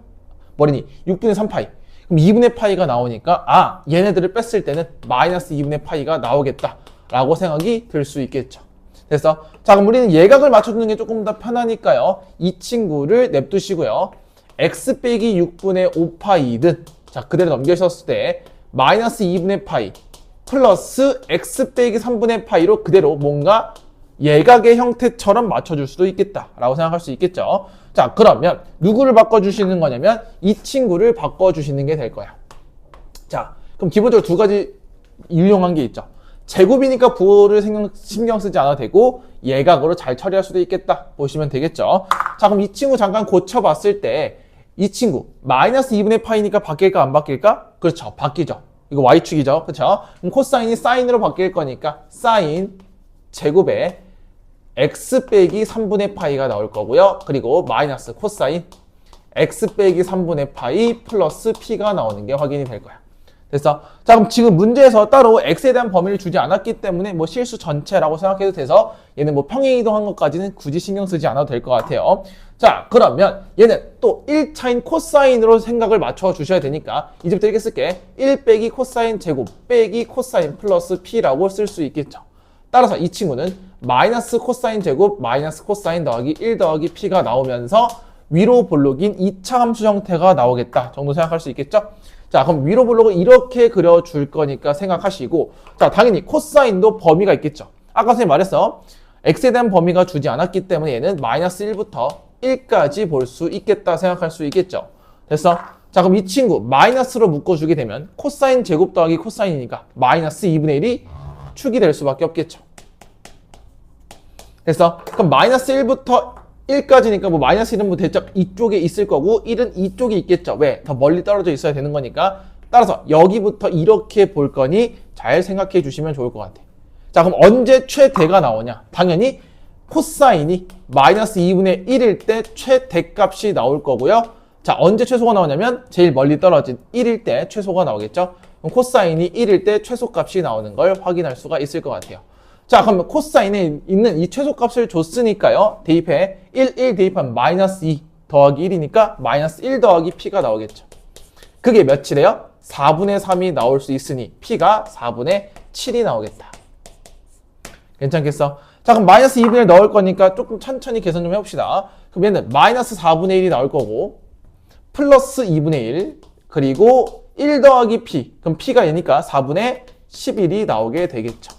S1: 뭐니? 6분의 3파이. 그럼 2분의 파이가 나오니까, 아, 얘네들을 뺐을 때는 마이너스 2분의 파이가 나오겠다. 라고 생각이 들 수 있겠죠. 됐어? 자, 그럼 우리는 예각을 맞춰주는 게 조금 더 편하니까요. 이 친구를 냅두시고요. x 빼기 6분의 5파이든, 자, 그대로 넘겨주셨을 때, 마이너스 2분의 파이, 플러스 x 빼기 3분의 파이로 그대로 뭔가 예각의 형태처럼 맞춰줄 수도 있겠다 라고 생각할 수 있겠죠. 자 그러면 누구를 바꿔주시는 거냐면 이 친구를 바꿔주시는 게 될 거야. 자 그럼 기본적으로 두 가지 유용한 게 있죠. 제곱이니까 부호를 신경 쓰지 않아도 되고 예각으로 잘 처리할 수도 있겠다 보시면 되겠죠. 자, 그럼 이 친구 잠깐 고쳐봤을 때 이 친구 마이너스 2분의 파이니까 바뀔까 안 바뀔까? 그렇죠, 바뀌죠. 이거 y축이죠, 그렇죠? 그럼 코사인이 사인으로 바뀔 거니까 사인 제곱에 x 빼기 3분의 파이가 나올 거고요. 그리고 마이너스 코사인 x 빼기 3분의 파이 플러스 p가 나오는 게 확인이 될 거야. 됐어? 자, 그럼 지금 문제에서 따로 x에 대한 범위를 주지 않았기 때문에 뭐 실수 전체라고 생각해도 돼서 얘는 뭐 평행 이동한 것까지는 굳이 신경 쓰지 않아도 될 것 같아요. 자, 그러면 얘는 또 1차인 코사인으로 생각을 맞춰 주셔야 되니까 이제부터 이렇게 쓸게. 1 빼기 코사인 제곱 빼기 코사인 플러스 p라고 쓸 수 있겠죠. 따라서 이 친구는 마이너스 코사인 제곱 마이너스 코사인 더하기 1 더하기 p가 나오면서 위로 볼록인 2차 함수 형태가 나오겠다 정도 생각할 수 있겠죠? 자, 그럼 위로 볼록을 이렇게 그려줄 거니까 생각하시고, 자, 당연히 코사인도 범위가 있겠죠. 아까 선생님 말했어. x에 대한 범위가 주지 않았기 때문에 얘는 마이너스 1부터 1까지 볼 수 있겠다 생각할 수 있겠죠. 됐어? 자, 그럼 이 친구 마이너스로 묶어주게 되면 코사인 제곱 더하기 코사인이니까 마이너스 2분의 1이 축이 될 수밖에 없겠죠. 됐어? 그럼 마이너스 1부터 1까지니까 뭐 마이너스 1은 뭐 대략 이쪽에 있을 거고 1은 이쪽에 있겠죠. 왜? 더 멀리 떨어져 있어야 되는 거니까. 따라서 여기부터 이렇게 볼 거니 잘 생각해 주시면 좋을 것 같아. 자, 그럼 언제 최대가 나오냐? 당연히 코사인이 마이너스 2분의 1일 때 최대값이 나올 거고요. 자, 언제 최소가 나오냐면 제일 멀리 떨어진 1일 때 최소가 나오겠죠. 그럼 코사인이 1일 때 최소값이 나오는 걸 확인할 수가 있을 것 같아요. 자, 그럼 코사인에 있는 이 최소값을 줬으니까요. 대입해 1 대입하면 마이너스 2 더하기 1이니까 마이너스 1 더하기 p가 나오겠죠. 그게 몇이래요? 4분의 3이 나올 수 있으니 p가 4분의 7이 나오겠다. 괜찮겠어? 자, 그럼 마이너스 2분의 1 넣을 거니까 조금 천천히 계산 좀 해봅시다. 그럼 얘는 마이너스 4분의 1이 나올 거고 플러스 2분의 1 그리고 1 더하기 p 그럼 p가 얘니까 4분의 11이 나오게 되겠죠.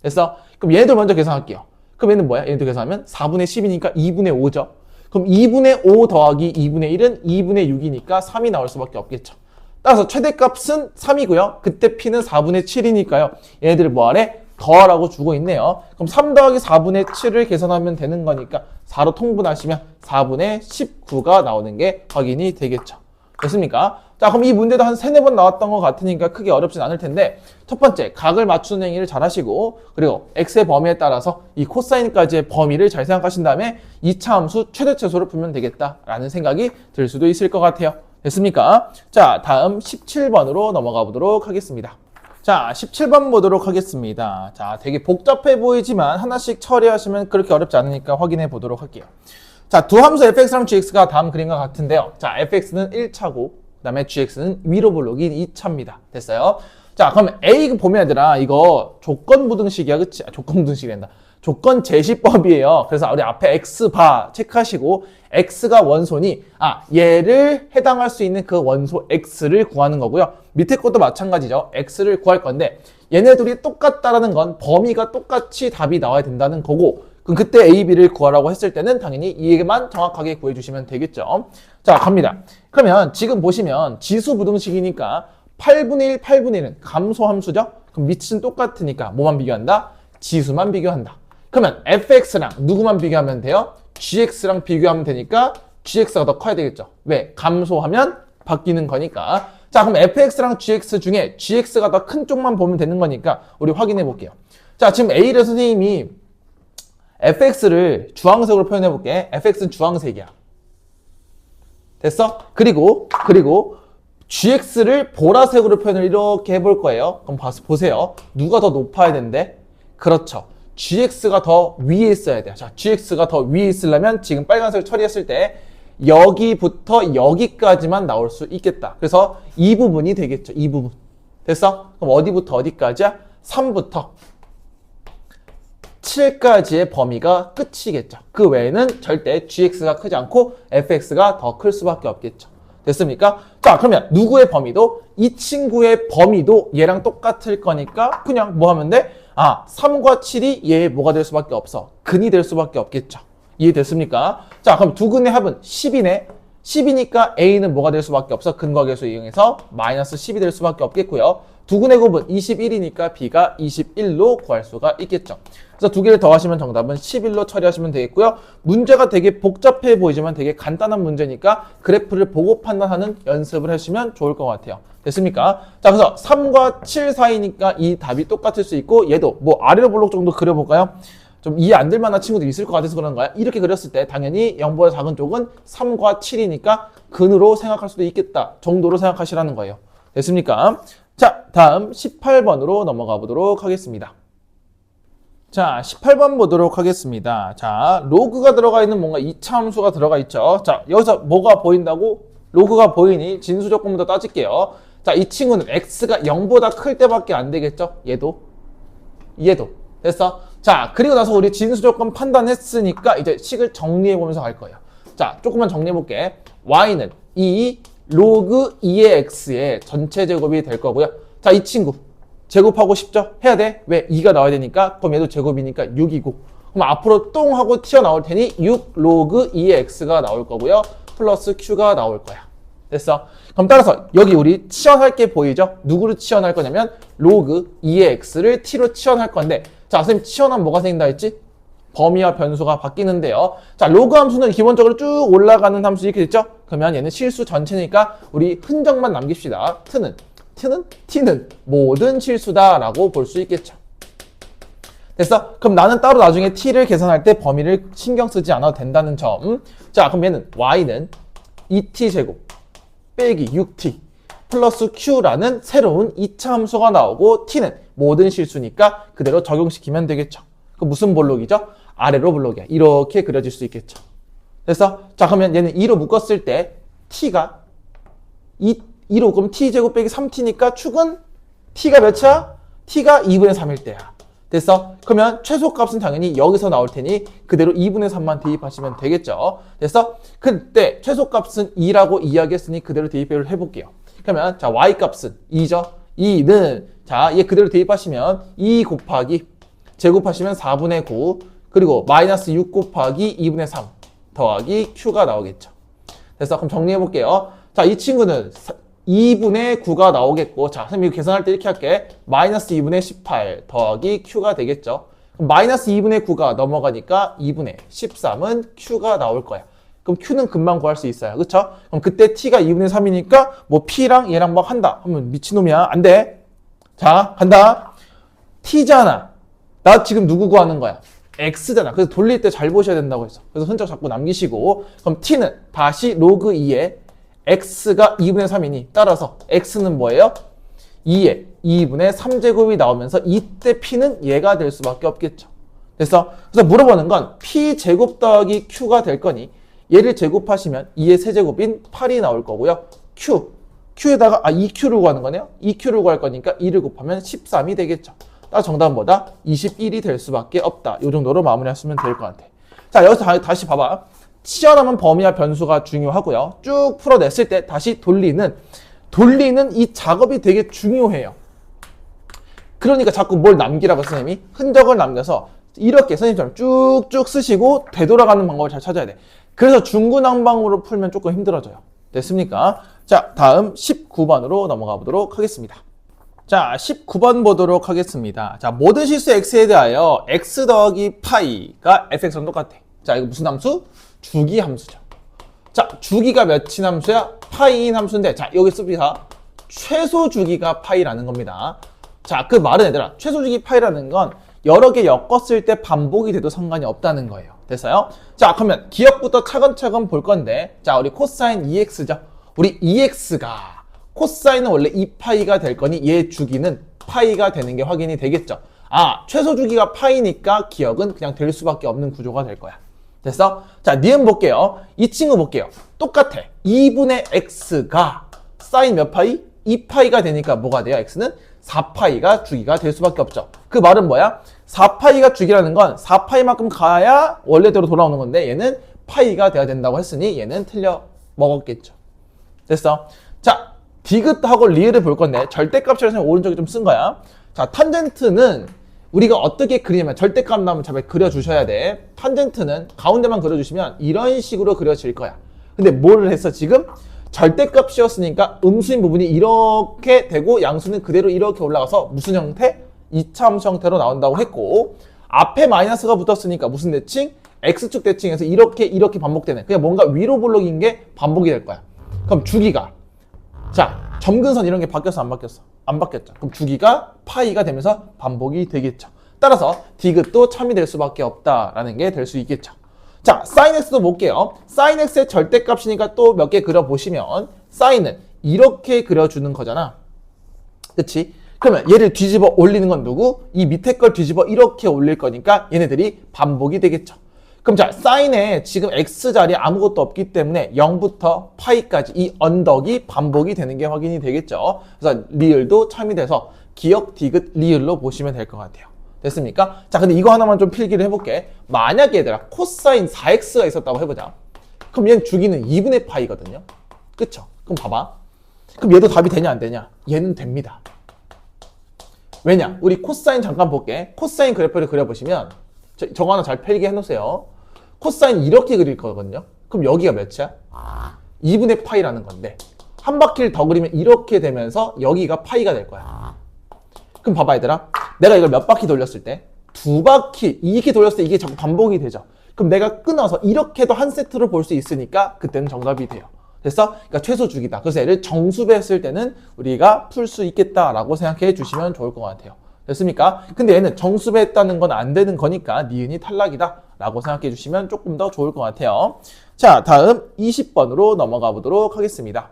S1: 됐어? 그럼 얘네들 먼저 계산할게요. 그럼 얘는 뭐야? 얘네들 계산하면 4분의 10이니까 2분의 5죠. 그럼 2분의 5 더하기 2분의 1은 2분의 6이니까 3이 나올 수밖에 없겠죠. 따라서 최대값은 3이고요. 그때 p는 4분의 7이니까요. 얘네들을 뭐하래? 더하라고 주고 있네요. 그럼 3 더하기 4분의 7을 계산하면 되는 거니까 4로 통분하시면 4분의 19가 나오는 게 확인이 되겠죠. 됐습니까? 자, 그럼 이 문제도 한 3-4번 나왔던 것 같으니까 크게 어렵진 않을 텐데 첫 번째, 각을 맞추는 행위를 잘 하시고 그리고 x의 범위에 따라서 이 코사인까지의 범위를 잘 생각하신 다음에 2차 함수 최대 최소를 풀면 되겠다라는 생각이 들 수도 있을 것 같아요. 됐습니까? 자, 다음 17번으로 넘어가 보도록 하겠습니다. 자, 17번 보도록 하겠습니다. 자, 되게 복잡해 보이지만 하나씩 처리하시면 그렇게 어렵지 않으니까 확인해 보도록 할게요. 자, 두 함수 fx랑 gx가 다음 그림과 같은데요. 자, fx는 1차고 그 다음에 gx는 위로 볼록인 2차입니다. 됐어요? 자, 그럼 A 보면 얘들아 이거 조건부등식이야. 그치? 조건부등식이란다. 조건 제시법이에요. 그래서 우리 앞에 x바 체크하시고 x가 원소니 얘를 해당할 수 있는 그 원소 x를 구하는 거고요. 밑에 것도 마찬가지죠. x를 구할 건데 얘네들이 똑같다라는 건 범위가 똑같이 답이 나와야 된다는 거고 그럼 그때 a, b를 구하라고 했을 때는 당연히 이에만 정확하게 구해주시면 되겠죠. 자, 갑니다. 그러면 지금 보시면 지수부등식이니까 8분의 1, 8분의 1은 감소함수죠? 그럼 밑은 똑같으니까 뭐만 비교한다? 지수만 비교한다. 그러면 fx랑 누구만 비교하면 돼요? gx랑 비교하면 되니까 gx가 더 커야 되겠죠. 왜? 감소하면 바뀌는 거니까. 자, 그럼 fx랑 gx 중에 gx가 더 큰 쪽만 보면 되는 거니까 우리 확인해 볼게요. 자, 지금 A를 선생님이 fx를 주황색으로 표현해 볼게. fx는 주황색이야. 됐어? 그리고 gx를 보라색으로 표현을 이렇게 해볼 거예요. 그럼 보세요. 누가 더 높아야 된대? 그렇죠. gx가 더 위에 있어야 돼요. 자, gx가 더 위에 있으려면 지금 빨간색을 처리했을 때 여기부터 여기까지만 나올 수 있겠다. 그래서 이 부분이 되겠죠. 이 부분. 됐어? 그럼 어디부터 어디까지야? 3부터 7까지의 범위가 끝이겠죠. 그 외에는 절대 gx가 크지 않고 fx가 더 클 수밖에 없겠죠. 됐습니까? 자, 그러면 누구의 범위도 이 친구의 범위도 얘랑 똑같을 거니까 그냥 뭐 하면 돼? 3과 7이 얘의 뭐가 될 수밖에 없어. 근이 될 수밖에 없겠죠. 이해됐습니까? 자, 그럼 두 근의 합은 10이네. 10이니까 a는 뭐가 될 수밖에 없어? 근과 계수 이용해서 마이너스 10이 될 수밖에 없겠고요. 두근의 곱은 21이니까 b가 21로 구할 수가 있겠죠. 그래서 두 개를 더하시면 정답은 11로 처리하시면 되겠고요. 문제가 되게 복잡해 보이지만 되게 간단한 문제니까 그래프를 보고 판단하는 연습을 해주시면 좋을 것 같아요. 됐습니까? 자, 그래서 3과 7 사이니까 이 답이 똑같을 수 있고 얘도 뭐 아래로 블록 정도 그려볼까요? 좀 이해 안 될 만한 친구도 있을 것 같아서 그런가요? 이렇게 그렸을 때 당연히 0보다 작은 쪽은 3과 7이니까 근으로 생각할 수도 있겠다 정도로 생각하시라는 거예요. 됐습니까? 자, 다음 18번으로 넘어가 보도록 하겠습니다. 자, 18번 보도록 하겠습니다. 자, 로그가 들어가 있는 뭔가 2차 함수가 들어가 있죠. 자, 여기서 뭐가 보인다고? 로그가 보이니 진수 조건부터 따질게요. 자, 이 친구는 x가 0보다 클 때밖에 안 되겠죠? 얘도 됐어? 자, 그리고 나서 우리 진수 조건 판단했으니까 이제 식을 정리해 보면서 갈 거예요. 자, 조금만 정리해 볼게. y는 2 로그 2의 x의 전체 제곱이 될 거고요. 자, 이 친구 제곱하고 싶죠? 해야 돼. 왜? 2가 나와야 되니까. 그럼 얘도 제곱이니까 6이고. 그럼 앞으로 똥 하고 튀어나올 테니 6 로그 2의 x가 나올 거고요. 플러스 q가 나올 거야. 됐어? 그럼 따라서 여기 우리 치환할 게 보이죠? 누구를 치환할 거냐면 로그 2의 x를 t로 치환할 건데, 자, 선생님 치환하면 뭐가 생긴다 했지? 범위와 변수가 바뀌는데요. 자, 로그 함수는 기본적으로 쭉 올라가는 함수 이렇게 됐죠? 그러면 얘는 실수 전체니까 우리 흔적만 남깁시다. t는 모든 실수다라고 볼 수 있겠죠. 됐어? 그럼 나는 따로 나중에 t를 계산할 때 범위를 신경 쓰지 않아도 된다는 점. 자, 그럼 얘는 y는 2t제곱 빼기 6t 플러스 q라는 새로운 2차 함수가 나오고 t는 모든 실수니까 그대로 적용시키면 되겠죠. 그 무슨 볼록이죠? 아래로 볼록이야. 이렇게 그려질 수 있겠죠. 됐어? 자, 그러면 얘는 2로 묶었을 때 t가 2로 그럼 t제곱 빼기 3t니까 축은 t가 몇이야? t가 2분의 3일 때야. 됐어? 그러면 최소값은 당연히 여기서 나올 테니 그대로 2분의 3만 대입하시면 되겠죠. 됐어? 그때 최소값은 2라고 이야기했으니 그대로 대입을 해볼게요. 그러면 자, y값은 2죠. 2는 자, 얘 그대로 대입하시면 2 곱하기 제곱하시면 4분의 9 그리고 마이너스 6 곱하기 2분의 3 더하기 q가 나오겠죠. 됐어? 그럼 정리해볼게요. 자, 이 친구는 2분의 9가 나오겠고, 자, 선생님 이거 계산할 때 이렇게 할게. 마이너스 2분의 18 더하기 q가 되겠죠. 그럼 마이너스 2분의 9가 넘어가니까 2분의 13은 q가 나올 거야. 그럼 q는 금방 구할 수 있어요. 그쵸? 그럼 그때 t가 2분의 3이니까 뭐 p랑 얘랑 막 한다 하면 미친놈이야. 안 돼. 자, 간다. t잖아. 나 지금 누구 구하는 거야? x잖아. 그래서 돌릴 때 잘 보셔야 된다고 했어. 그래서 흔적 자꾸 남기시고, 그럼 t는 다시 로그 2에 x가 2분의 3이니 따라서 x는 뭐예요? 2에 2분의 3제곱이 나오면서 이때 p는 얘가 될 수밖에 없겠죠. 됐어? 그래서 물어보는 건 p제곱 더하기 q가 될 거니 얘를 제곱하시면 2의 세제곱인 8이 나올 거고요. q에다가 2q를 구하는 거네요. 2q를 구할 거니까 2를 곱하면 13이 되겠죠. 따라서 정답은 뭐다? 21이 될 수밖에 없다. 이 정도로 마무리하시면 될 것 같아. 자, 여기서 다시 봐봐. 치환하면 범위와 변수가 중요하고요. 쭉 풀어냈을 때 다시 돌리는 이 작업이 되게 중요해요. 그러니까 자꾸 뭘 남기라고 선생님이 흔적을 남겨서 이렇게 선생님처럼 쭉쭉 쓰시고 되돌아가는 방법을 잘 찾아야 돼. 그래서 중구난방으로 풀면 조금 힘들어져요. 됐습니까? 자, 다음 19번으로 넘어가 보도록 하겠습니다. 자, 19번 보도록 하겠습니다. 자, 모든 실수 x에 대하여 x 더하기 파이가 fx랑 똑같아. 자, 이거 무슨 함수? 주기 함수죠. 자, 주기가 몇인 함수야? 파이인 함수인데, 자, 여기 씁니다. 최소 주기가 파이라는 겁니다. 자, 그 말은 얘들아, 최소 주기 파이라는 건 여러 개 엮었을 때 반복이 돼도 상관이 없다는 거예요. 됐어요? 자, 그러면 기억부터 차근차근 볼 건데, 자, 우리 코사인 2x죠. 우리 2x가 코사인은 원래 2파이가 될 거니 얘 주기는 파이가 되는 게 확인이 되겠죠. 아, 최소 주기가 파이니까 기억은 그냥 될 수밖에 없는 구조가 될 거야. 됐어? 자, 니은 볼게요. 이 친구 볼게요. 똑같아. 2분의 x가 사인 몇 파이? 2파이가 되니까 뭐가 돼요? x는 4파이가 주기가 될 수밖에 없죠. 그 말은 뭐야? 4파이가 주기라는 건 4파이만큼 가야 원래대로 돌아오는 건데 얘는 파이가 돼야 된다고 했으니 얘는 틀려 먹었겠죠. 됐어? 자, 디귿하고 리을을 볼 건데 절대값이라서 오른쪽에 좀 쓴 거야. 자, 탄젠트는 우리가 어떻게 그리냐면 절대값 나오면 잘 그려주셔야 돼. 탄젠트는 가운데만 그려주시면 이런 식으로 그려질 거야. 근데 뭘 했어 지금? 절대값이었으니까 음수인 부분이 이렇게 되고 양수는 그대로 이렇게 올라가서 무슨 형태? 2차 함수 형태로 나온다고 했고, 앞에 마이너스가 붙었으니까 무슨 대칭? X축 대칭에서 이렇게 반복되는, 그냥 뭔가 위로 볼록인 게 반복이 될 거야. 그럼 주기가, 자, 점근선 이런 게 바뀌었어, 안 바뀌었어? 안 바뀌었죠. 그럼 주기가 파이가 되면서 반복이 되겠죠. 따라서 디귿도 참이 될 수밖에 없다라는 게 될 수 있겠죠. 자, sin x도 볼게요. sin x의 절대값이니까 또 몇 개 그려보시면 sin은 이렇게 그려주는 거잖아. 그치? 그러면 얘를 뒤집어 올리는 건 누구? 이 밑에 걸 뒤집어 이렇게 올릴 거니까 얘네들이 반복이 되겠죠. 그럼 자, sin에 지금 x자리에 아무것도 없기 때문에 0부터 파이까지 이 언덕이 반복이 되는 게 확인이 되겠죠. 그래서 리을도 참이 돼서 기역, 디귿, 리을로 보시면 될 것 같아요. 됐습니까? 자, 근데 이거 하나만 좀 필기를 해볼게. 만약에 얘들아 코사인 4x가 있었다고 해보자. 그럼 얘는 주기는 2분의 파이거든요. 그쵸? 그럼 봐봐. 그럼 얘도 답이 되냐 안 되냐? 얘는 됩니다. 왜냐? 우리 코사인 잠깐 볼게. 코사인 그래프를 그려보시면 저거 하나 잘 필기해 놓으세요. 코사인 이렇게 그릴 거거든요. 그럼 여기가 몇이야? 2분의 파이라는 건데 한 바퀴를 더 그리면 이렇게 되면서 여기가 파이가 될 거야. 그럼 봐봐 얘들아, 내가 이걸 몇 바퀴 돌렸을 때 2바퀴 이렇게 돌렸을 때 이게 자꾸 반복이 되죠. 그럼 내가 끊어서 이렇게도 한 세트로 볼 수 있으니까 그때는 정답이 돼요. 됐어? 그러니까 최소 주기다. 그래서 얘를 정수배했을 때는 우리가 풀 수 있겠다라고 생각해 주시면 좋을 것 같아요. 됐습니까? 근데 얘는 정수배했다는 건 안 되는 거니까 니은이 탈락이다 라고 생각해 주시면 조금 더 좋을 것 같아요. 자, 다음 20번으로 넘어가 보도록 하겠습니다.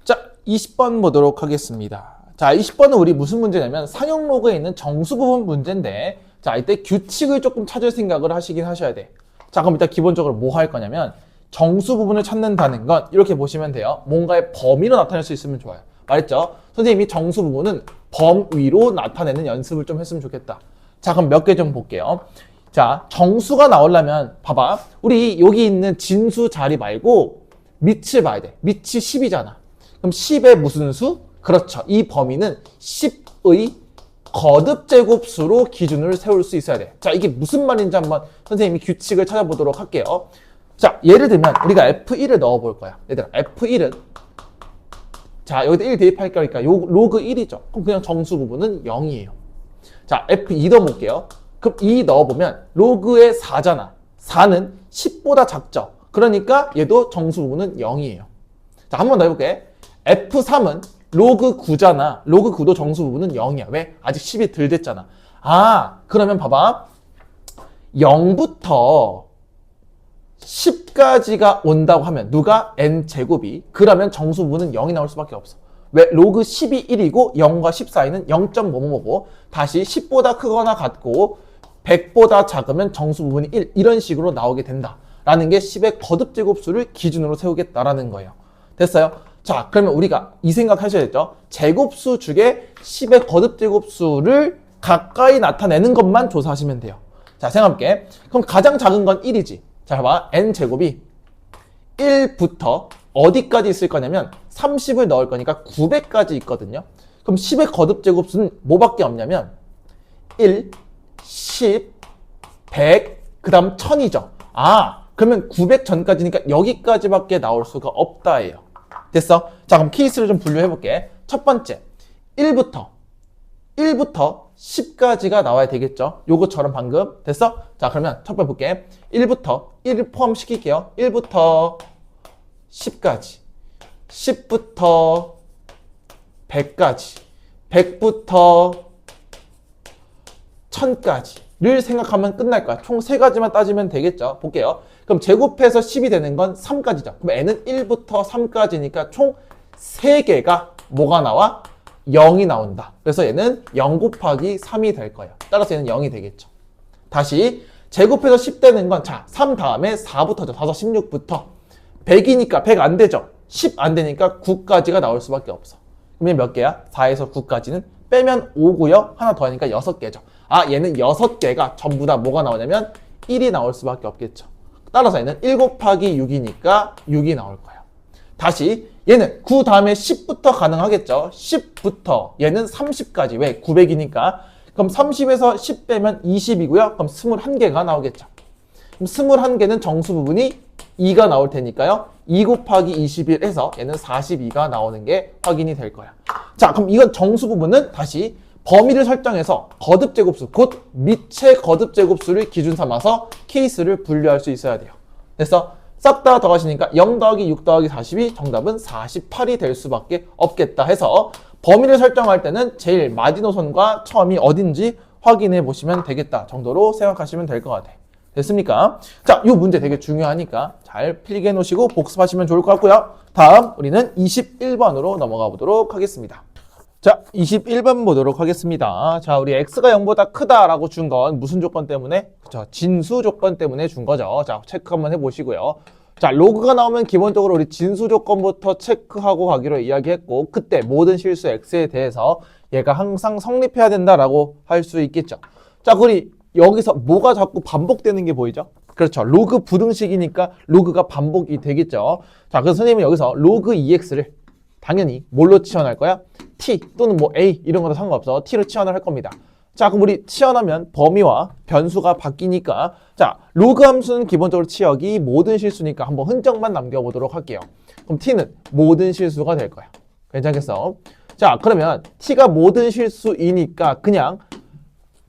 S1: 자, 20번 보도록 하겠습니다. 자, 20번은 우리 무슨 문제냐면 상형 로그에 있는 정수 부분 문제인데, 자, 이때 규칙을 조금 찾을 생각을 하시긴 하셔야 돼. 자, 그럼 일단 기본적으로 뭐 할 거냐면 정수 부분을 찾는다는 건 이렇게 보시면 돼요. 뭔가의 범위로 나타낼 수 있으면 좋아요. 말했죠? 선생님이 정수 부분은 범위로 나타내는 연습을 좀 했으면 좋겠다. 자, 그럼 몇 개 좀 볼게요. 자, 정수가 나오려면 봐봐. 우리 여기 있는 진수 자리 말고 밑을 봐야 돼. 밑이 10이잖아. 그럼 10의 무슨 수? 그렇죠. 이 범위는 10의 거듭제곱수로 기준을 세울 수 있어야 돼. 자, 이게 무슨 말인지 한번 선생님이 규칙을 찾아보도록 할게요. 자, 예를 들면 우리가 F1을 넣어볼 거야. 얘들아, F1은 자, 여기다 1 대입할 거니까 요 로그 1이죠. 그럼 그냥 정수 부분은 0이에요. 자, F2 넣어볼게요. 그럼 2 넣어보면 로그의 4잖아. 4는 10보다 작죠. 그러니까 얘도 정수 부분은 0이에요. 자, 한 번 더 해볼게. F3은 로그 9잖아. 로그 9도 정수 부분은 0이야. 왜? 아직 10이 덜 됐잖아. 아, 그러면 봐봐. 0부터 10까지가 온다고 하면 누가? n제곱이. 그러면 정수 부분은 0이 나올 수밖에 없어. 왜? 로그 10이 1이고 0과 10 사이는 0.뭐뭐뭐고 다시 10보다 크거나 같고 100보다 작으면 정수 부분이 1 이런 식으로 나오게 된다 라는 게 10의 거듭제곱수를 기준으로 세우겠다라는 거예요. 됐어요? 자, 그러면 우리가 이 생각 하셔야겠죠? 제곱수 중에 10의 거듭제곱수를 가까이 나타내는 것만 조사하시면 돼요. 자, 생각해볼게. 그럼 가장 작은 건 1이지. 자, 봐봐. n제곱이 1부터 어디까지 있을 거냐면 30을 넣을 거니까 900까지 있거든요. 그럼 10의 거듭제곱수는 뭐밖에 없냐면 1, 10, 100, 그 다음 1000이죠. 아, 그러면 900 전까지니까 여기까지밖에 나올 수가 없다예요. 됐어? 자, 그럼 케이스를 좀 분류해볼게. 첫 번째, 1부터 10까지가 나와야 되겠죠? 요거처럼 방금. 됐어? 자, 그러면 첫 번째 볼게. 1부터 1을 포함시킬게요. 1부터 10까지. 10부터 100까지. 100부터 1000까지를 생각하면 끝날 거야. 총 3가지만 따지면 되겠죠? 볼게요. 그럼 제곱해서 10이 되는 건 3까지죠. 그럼 n은 1부터 3까지니까 총 3개가 뭐가 나와? 0이 나온다. 그래서 얘는 0 곱하기 3이 될 거예요. 따라서 얘는 0이 되겠죠. 다시 제곱해서 10 되는 건 자, 3 다음에 4부터죠. 4, 16부터 100이니까 100 안 되죠. 10 안 되니까 9까지가 나올 수밖에 없어. 그러면 몇 개야? 4에서 9까지는 빼면 5고요. 하나 더 하니까 6개죠. 아, 얘는 6개가 전부 다 뭐가 나오냐면 1이 나올 수밖에 없겠죠. 따라서 얘는 1 곱하기 6이니까 6이 나올 거예요. 다시 얘는 9 다음에 10부터 가능하겠죠. 10부터 얘는 30까지. 왜? 900이니까. 그럼 30에서 10 빼면 20이고요. 그럼 21개가 나오겠죠. 그럼 21개는 정수 부분이 2가 나올 테니까요. 2 곱하기 21에서 얘는 42가 나오는 게 확인이 될 거야. 자, 그럼 이건 정수 부분은 다시 범위를 설정해서 거듭 제곱수, 곧 밑의 거듭 제곱수를 기준 삼아서 케이스를 분류할 수 있어야 돼요. 그래서 싹 다 더하시니까 0 더하기 6 더하기 40이 정답은 48이 될 수밖에 없겠다 해서 범위를 설정할 때는 제일 마지노선과 처음이 어딘지 확인해 보시면 되겠다 정도로 생각하시면 될 것 같아요. 됐습니까? 자, 이 문제 되게 중요하니까 잘 필기해 놓으시고 복습하시면 좋을 것 같고요. 다음 우리는 21번으로 넘어가 보도록 하겠습니다. 자, 21번 보도록 하겠습니다. 자, 우리 x가 0보다 크다라고 준 건 무슨 조건 때문에? 그쵸, 진수 조건 때문에 준 거죠. 자, 체크 한번 해보시고요. 자, 로그가 나오면 기본적으로 우리 진수 조건부터 체크하고 가기로 이야기했고, 그때 모든 실수 x에 대해서 얘가 항상 성립해야 된다라고 할 수 있겠죠. 자, 우리 여기서 뭐가 자꾸 반복되는 게 보이죠? 그렇죠. 로그 부등식이니까 로그가 반복이 되겠죠. 자, 그래서 선생님은 여기서 로그 2x를 당연히 뭘로 치환할 거야? t 또는 뭐 a 이런 거도 상관없어. t로 치환을 할 겁니다. 자, 그럼 우리 치환하면 범위와 변수가 바뀌니까 자, 로그 함수는 기본적으로 치역이 모든 실수니까 한번 흔적만 남겨보도록 할게요. 그럼 t는 모든 실수가 될 거야. 괜찮겠어? 자, 그러면 t가 모든 실수이니까 그냥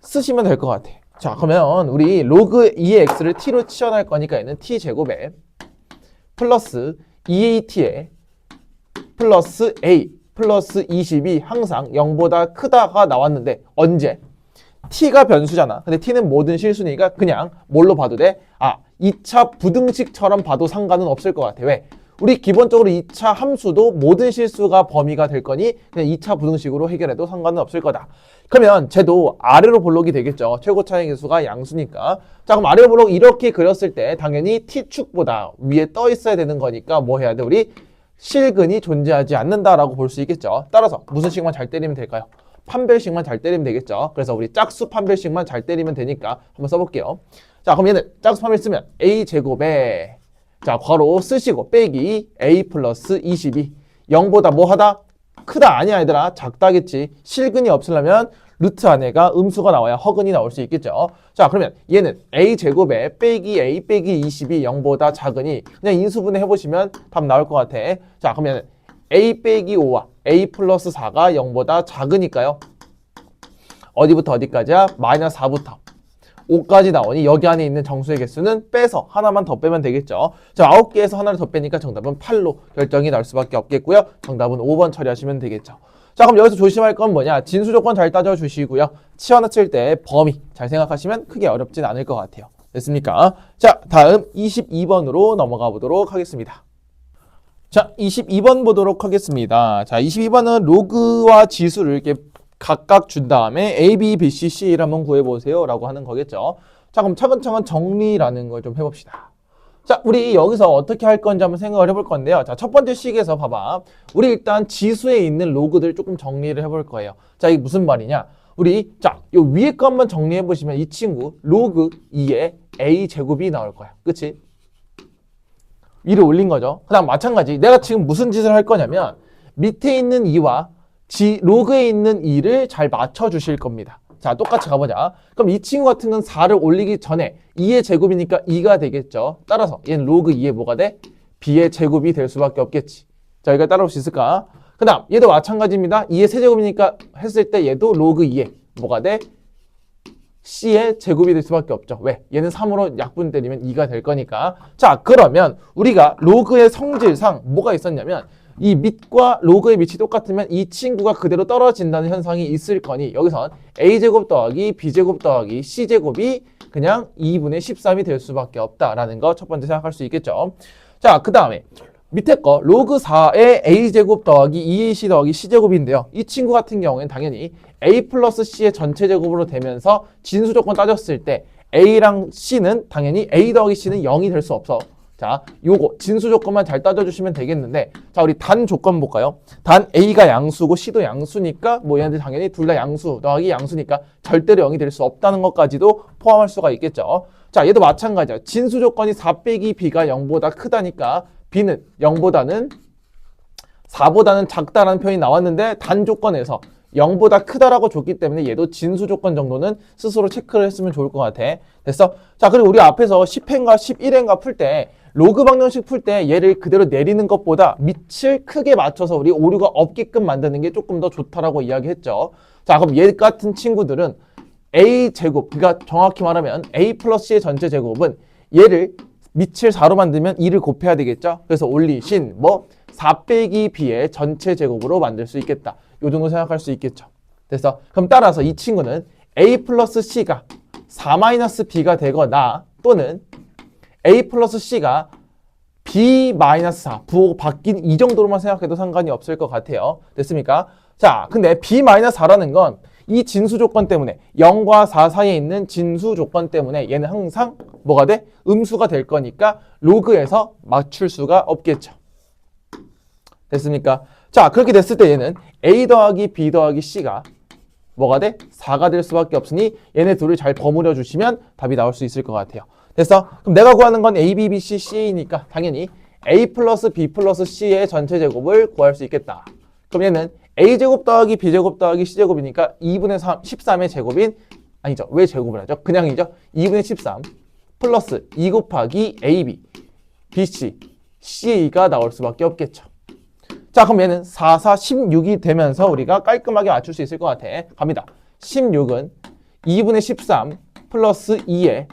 S1: 쓰시면 될 것 같아. 자, 그러면 우리 로그 2의 x를 t로 치환할 거니까 얘는 t제곱에 플러스 2at에 플러스 a 플러스 20이 항상 0보다 크다가 나왔는데 언제? t가 변수잖아. 근데 t는 모든 실수니까 그냥 뭘로 봐도 돼? 아, 2차 부등식처럼 봐도 상관은 없을 것 같아. 왜? 우리 기본적으로 2차 함수도 모든 실수가 범위가 될 거니 그냥 2차 부등식으로 해결해도 상관은 없을 거다. 그러면 쟤도 아래로 볼록이 되겠죠. 최고 차이 계수가 양수니까. 자, 그럼 아래로 볼록 이렇게 그렸을 때 당연히 t축보다 위에 떠 있어야 되는 거니까 뭐 해야 돼? 우리 실근이 존재하지 않는다라고 볼 수 있겠죠. 따라서 무슨 식만 잘 때리면 될까요? 판별식만 잘 때리면 되겠죠. 그래서 우리 짝수 판별식만 잘 때리면 되니까 한번 써볼게요. 자, 그럼 얘는 짝수 판별 쓰면 a제곱에 자, 괄호 쓰시고 빼기 a 플러스 22 0보다 뭐 하다? 크다 아니야 얘들아. 작다겠지. 실근이 없으려면 루트 안에가 음수가 나와야 허근이 나올 수 있겠죠. 자, 그러면 얘는 a제곱에 빼기 a 빼기 20이 0보다 작으니 그냥 인수분해 해보시면 답 나올 것 같아. 자, 그러면 a 빼기 5와 a 플러스 4가 0보다 작으니까요. 어디부터 어디까지야? 마이너스 4부터 5까지 나오니 여기 안에 있는 정수의 개수는 빼서 하나만 더 빼면 되겠죠. 자, 9개에서 하나를 더 빼니까 정답은 8로 결정이 날 수밖에 없겠고요. 정답은 5번 처리하시면 되겠죠. 자, 그럼 여기서 조심할 건 뭐냐? 진수 조건 잘 따져주시고요. 치환을 칠 때 범위 잘 생각하시면 크게 어렵진 않을 것 같아요. 됐습니까? 자, 다음 22번으로 넘어가 보도록 하겠습니다. 자, 22번 보도록 하겠습니다. 자, 22번은 로그와 지수를 이렇게 각각 준 다음에 A, B, B, C, C를 한번 구해보세요 라고 하는 거겠죠. 자, 그럼 차근차근 정리라는 걸 좀 해봅시다. 자, 우리 여기서 어떻게 할 건지 한번 생각을 해볼 건데요. 자, 첫 번째 식에서 봐봐. 우리 일단 지수에 있는 로그들 조금 정리를 해볼 거예요. 자, 이게 무슨 말이냐? 우리, 자, 요 위에 거 한번 정리해보시면 이 친구 로그 2에 A 제곱이 나올 거야. 그치? 위로 올린 거죠. 그 다음 마찬가지. 내가 지금 무슨 짓을 할 거냐면 밑에 있는 2와 로그에 있는 2를 잘 맞춰주실 겁니다. 자, 똑같이 가보자. 그럼 이 친구 같은 건 4를 올리기 전에 2의 제곱이니까 2가 되겠죠. 따라서 얘는 로그 2의 뭐가 돼? B의 제곱이 될 수밖에 없겠지. 자, 여기가 따라올 수 있을까? 그 다음 얘도 마찬가지입니다. 2의 세제곱이니까 했을 때 얘도 로그 2의 뭐가 돼? C의 제곱이 될 수밖에 없죠. 왜? 얘는 3으로 약분 때리면 2가 될 거니까. 자, 그러면 우리가 로그의 성질상 뭐가 있었냐면 이 밑과 로그의 밑이 똑같으면 이 친구가 그대로 떨어진다는 현상이 있을 거니 여기선 A제곱 더하기 B제곱 더하기 C제곱이 그냥 2분의 13이 될 수밖에 없다라는 거 첫 번째 생각할 수 있겠죠. 자, 그 다음에 밑에 거 로그 4의 A제곱 더하기 2AC 더하기 C제곱인데요. 이 친구 같은 경우에는 당연히 A 플러스 C의 전체 제곱으로 되면서 진수 조건 따졌을 때 A랑 C는 당연히 A 더하기 C는 0이 될 수 없어. 자, 요거 진수 조건만 잘 따져주시면 되겠는데 자, 우리 단 조건 볼까요? 단 A가 양수고 C도 양수니까 뭐 얘네들 당연히 둘 다 양수 더하기 양수니까 절대로 0이 될 수 없다는 것까지도 포함할 수가 있겠죠. 자, 얘도 마찬가지야. 진수 조건이 4 빼기 B가 0보다 크다니까 B는 0보다는 4보다는 작다라는 표현이 나왔는데 단 조건에서 0보다 크다라고 줬기 때문에 얘도 진수 조건 정도는 스스로 체크를 했으면 좋을 것 같아. 됐어? 자, 그리고 우리 앞에서 10회인가 11회인가 풀 때 로그 방정식 풀 때 얘를 그대로 내리는 것보다 밑을 크게 맞춰서 우리 오류가 없게끔 만드는 게 조금 더 좋다라고 이야기했죠. 자, 그럼 얘 같은 친구들은 a제곱, 그러니까 정확히 말하면 a 플러스 c의 전체 제곱은 얘를 밑을 4로 만들면 2를 곱해야 되겠죠. 그래서 올리신 4 빼기 b의 전체 제곱으로 만들 수 있겠다. 요 정도 생각할 수 있겠죠. 그래서 그럼 따라서 이 친구는 a 플러스 c가 4 마이너스 b가 되거나 또는 a 플러스 c가 b 마이너스 4 부호가 바뀐 이 정도로만 생각해도 상관이 없을 것 같아요. 됐습니까? 자, 근데 b 마이너스 4라는 건 이 진수 조건 때문에 0과 4 사이에 있는 진수 조건 때문에 얘는 항상 뭐가 돼? 음수가 될 거니까 로그에서 맞출 수가 없겠죠. 됐습니까? 자, 그렇게 됐을 때 얘는 a 더하기 b 더하기 c가 뭐가 돼? 4가 될 수밖에 없으니 얘네 둘을 잘 버무려 주시면 답이 나올 수 있을 것 같아요. 됐어? 그럼 내가 구하는 건 a, b, b, c, c니까 당연히 a 플러스 b 플러스 c의 전체 제곱을 구할 수 있겠다. 그럼 얘는 a제곱 더하기 b제곱 더하기 c제곱이니까 2분의 13의 제곱인 아니죠. 왜 제곱을 하죠? 그냥이죠. 2분의 13 플러스 2 곱하기 ab, bc, ca가 나올 수밖에 없겠죠. 자, 그럼 얘는 4, 4, 16이 되면서 우리가 깔끔하게 맞출 수 있을 것 같아. 갑니다. 16은 2분의 13 플러스 2에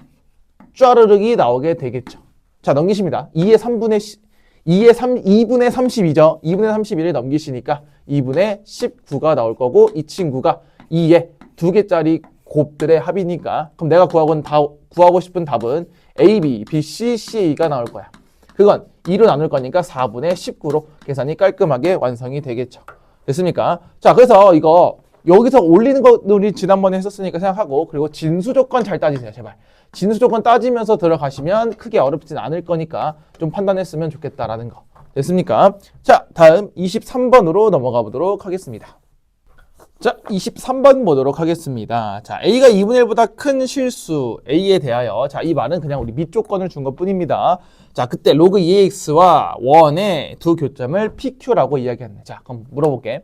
S1: 쫘르륵이 나오게 되겠죠. 자, 넘기십니다. 2분의 32죠. 2분의 31을 넘기시니까 2분의 19가 나올 거고 이 친구가 2에 2개짜리 곱들의 합이니까 그럼 내가 구하고 싶은 답은 A, B, B, C, C가 나올 거야. 그건 2로 나눌 거니까 4분의 19로 계산이 깔끔하게 완성이 되겠죠. 됐습니까? 자, 그래서 이거 여기서 올리는 거 우리 지난번에 했었으니까 생각하고 그리고 진수 조건 잘 따지세요. 제발. 진수 조건 따지면서 들어가시면 크게 어렵진 않을 거니까 좀 판단했으면 좋겠다라는 거. 됐습니까? 자, 다음 23번으로 넘어가 보도록 하겠습니다. 자, 23번 보도록 하겠습니다. 자, A가 2분의 1보다 큰 실수 A에 대하여 자, 이 말은 그냥 우리 밑 조건을 준 것 뿐입니다. 자, 그때 로그 2x와 1의 두 교점을 PQ라고 이야기했네. 자, 그럼 물어볼게.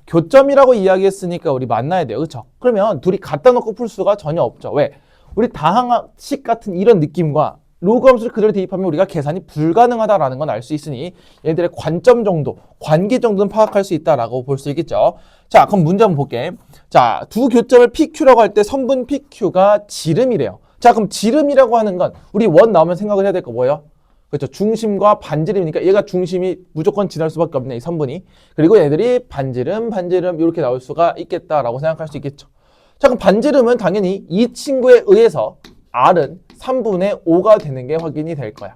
S1: 교점이라고 이야기했으니까 우리 만나야 돼요. 그렇죠? 그러면 둘이 갖다 놓고 풀 수가 전혀 없죠. 왜? 우리 다항식 같은 이런 느낌과 로그 함수를 그대로 대입하면 우리가 계산이 불가능하다라는 건 알 수 있으니 얘들의 관점 정도, 관계 정도는 파악할 수 있다라고 볼 수 있겠죠. 자, 그럼 문제 한번 볼게. 자, 두 교점을 PQ라고 할 때 선분 PQ가 지름이래요. 자, 그럼 지름이라고 하는 건 우리 원 나오면 생각을 해야 될 거 뭐예요? 그렇죠. 중심과 반지름이니까 얘가 중심이 무조건 지날 수밖에 없네, 이 선분이. 그리고 얘들이 반지름 이렇게 나올 수가 있겠다라고 생각할 수 있겠죠. 자, 그럼 반지름은 당연히 이 친구에 의해서 R은 3분의 5가 되는 게 확인이 될 거야.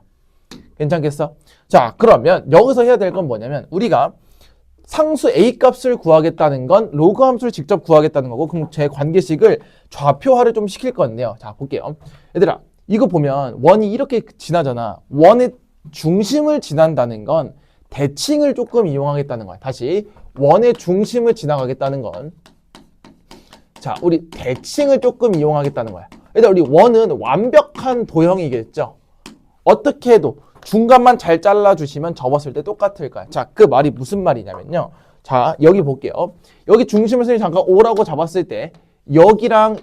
S1: 괜찮겠어? 자, 그러면 여기서 해야 될 건 뭐냐면 우리가 상수 A 값을 구하겠다는 건 로그 함수를 직접 구하겠다는 거고 그럼 제 관계식을 좌표화를 좀 시킬 건데요. 자, 볼게요. 얘들아, 이거 보면 원이 이렇게 지나잖아. 원의 중심을 지난다는 건 대칭을 조금 이용하겠다는 거야. 다시 원의 중심을 지나가겠다는 건 자, 우리 대칭을 조금 이용하겠다는 거야. 일단 우리 원은 완벽한 도형이겠죠. 어떻게 해도 중간만 잘 잘라주시면 접었을 때 똑같을 거야. 자, 그 말이 무슨 말이냐면요. 자, 여기 볼게요. 여기 중심을 선생님이 잠깐 O라고 잡았을 때 여기랑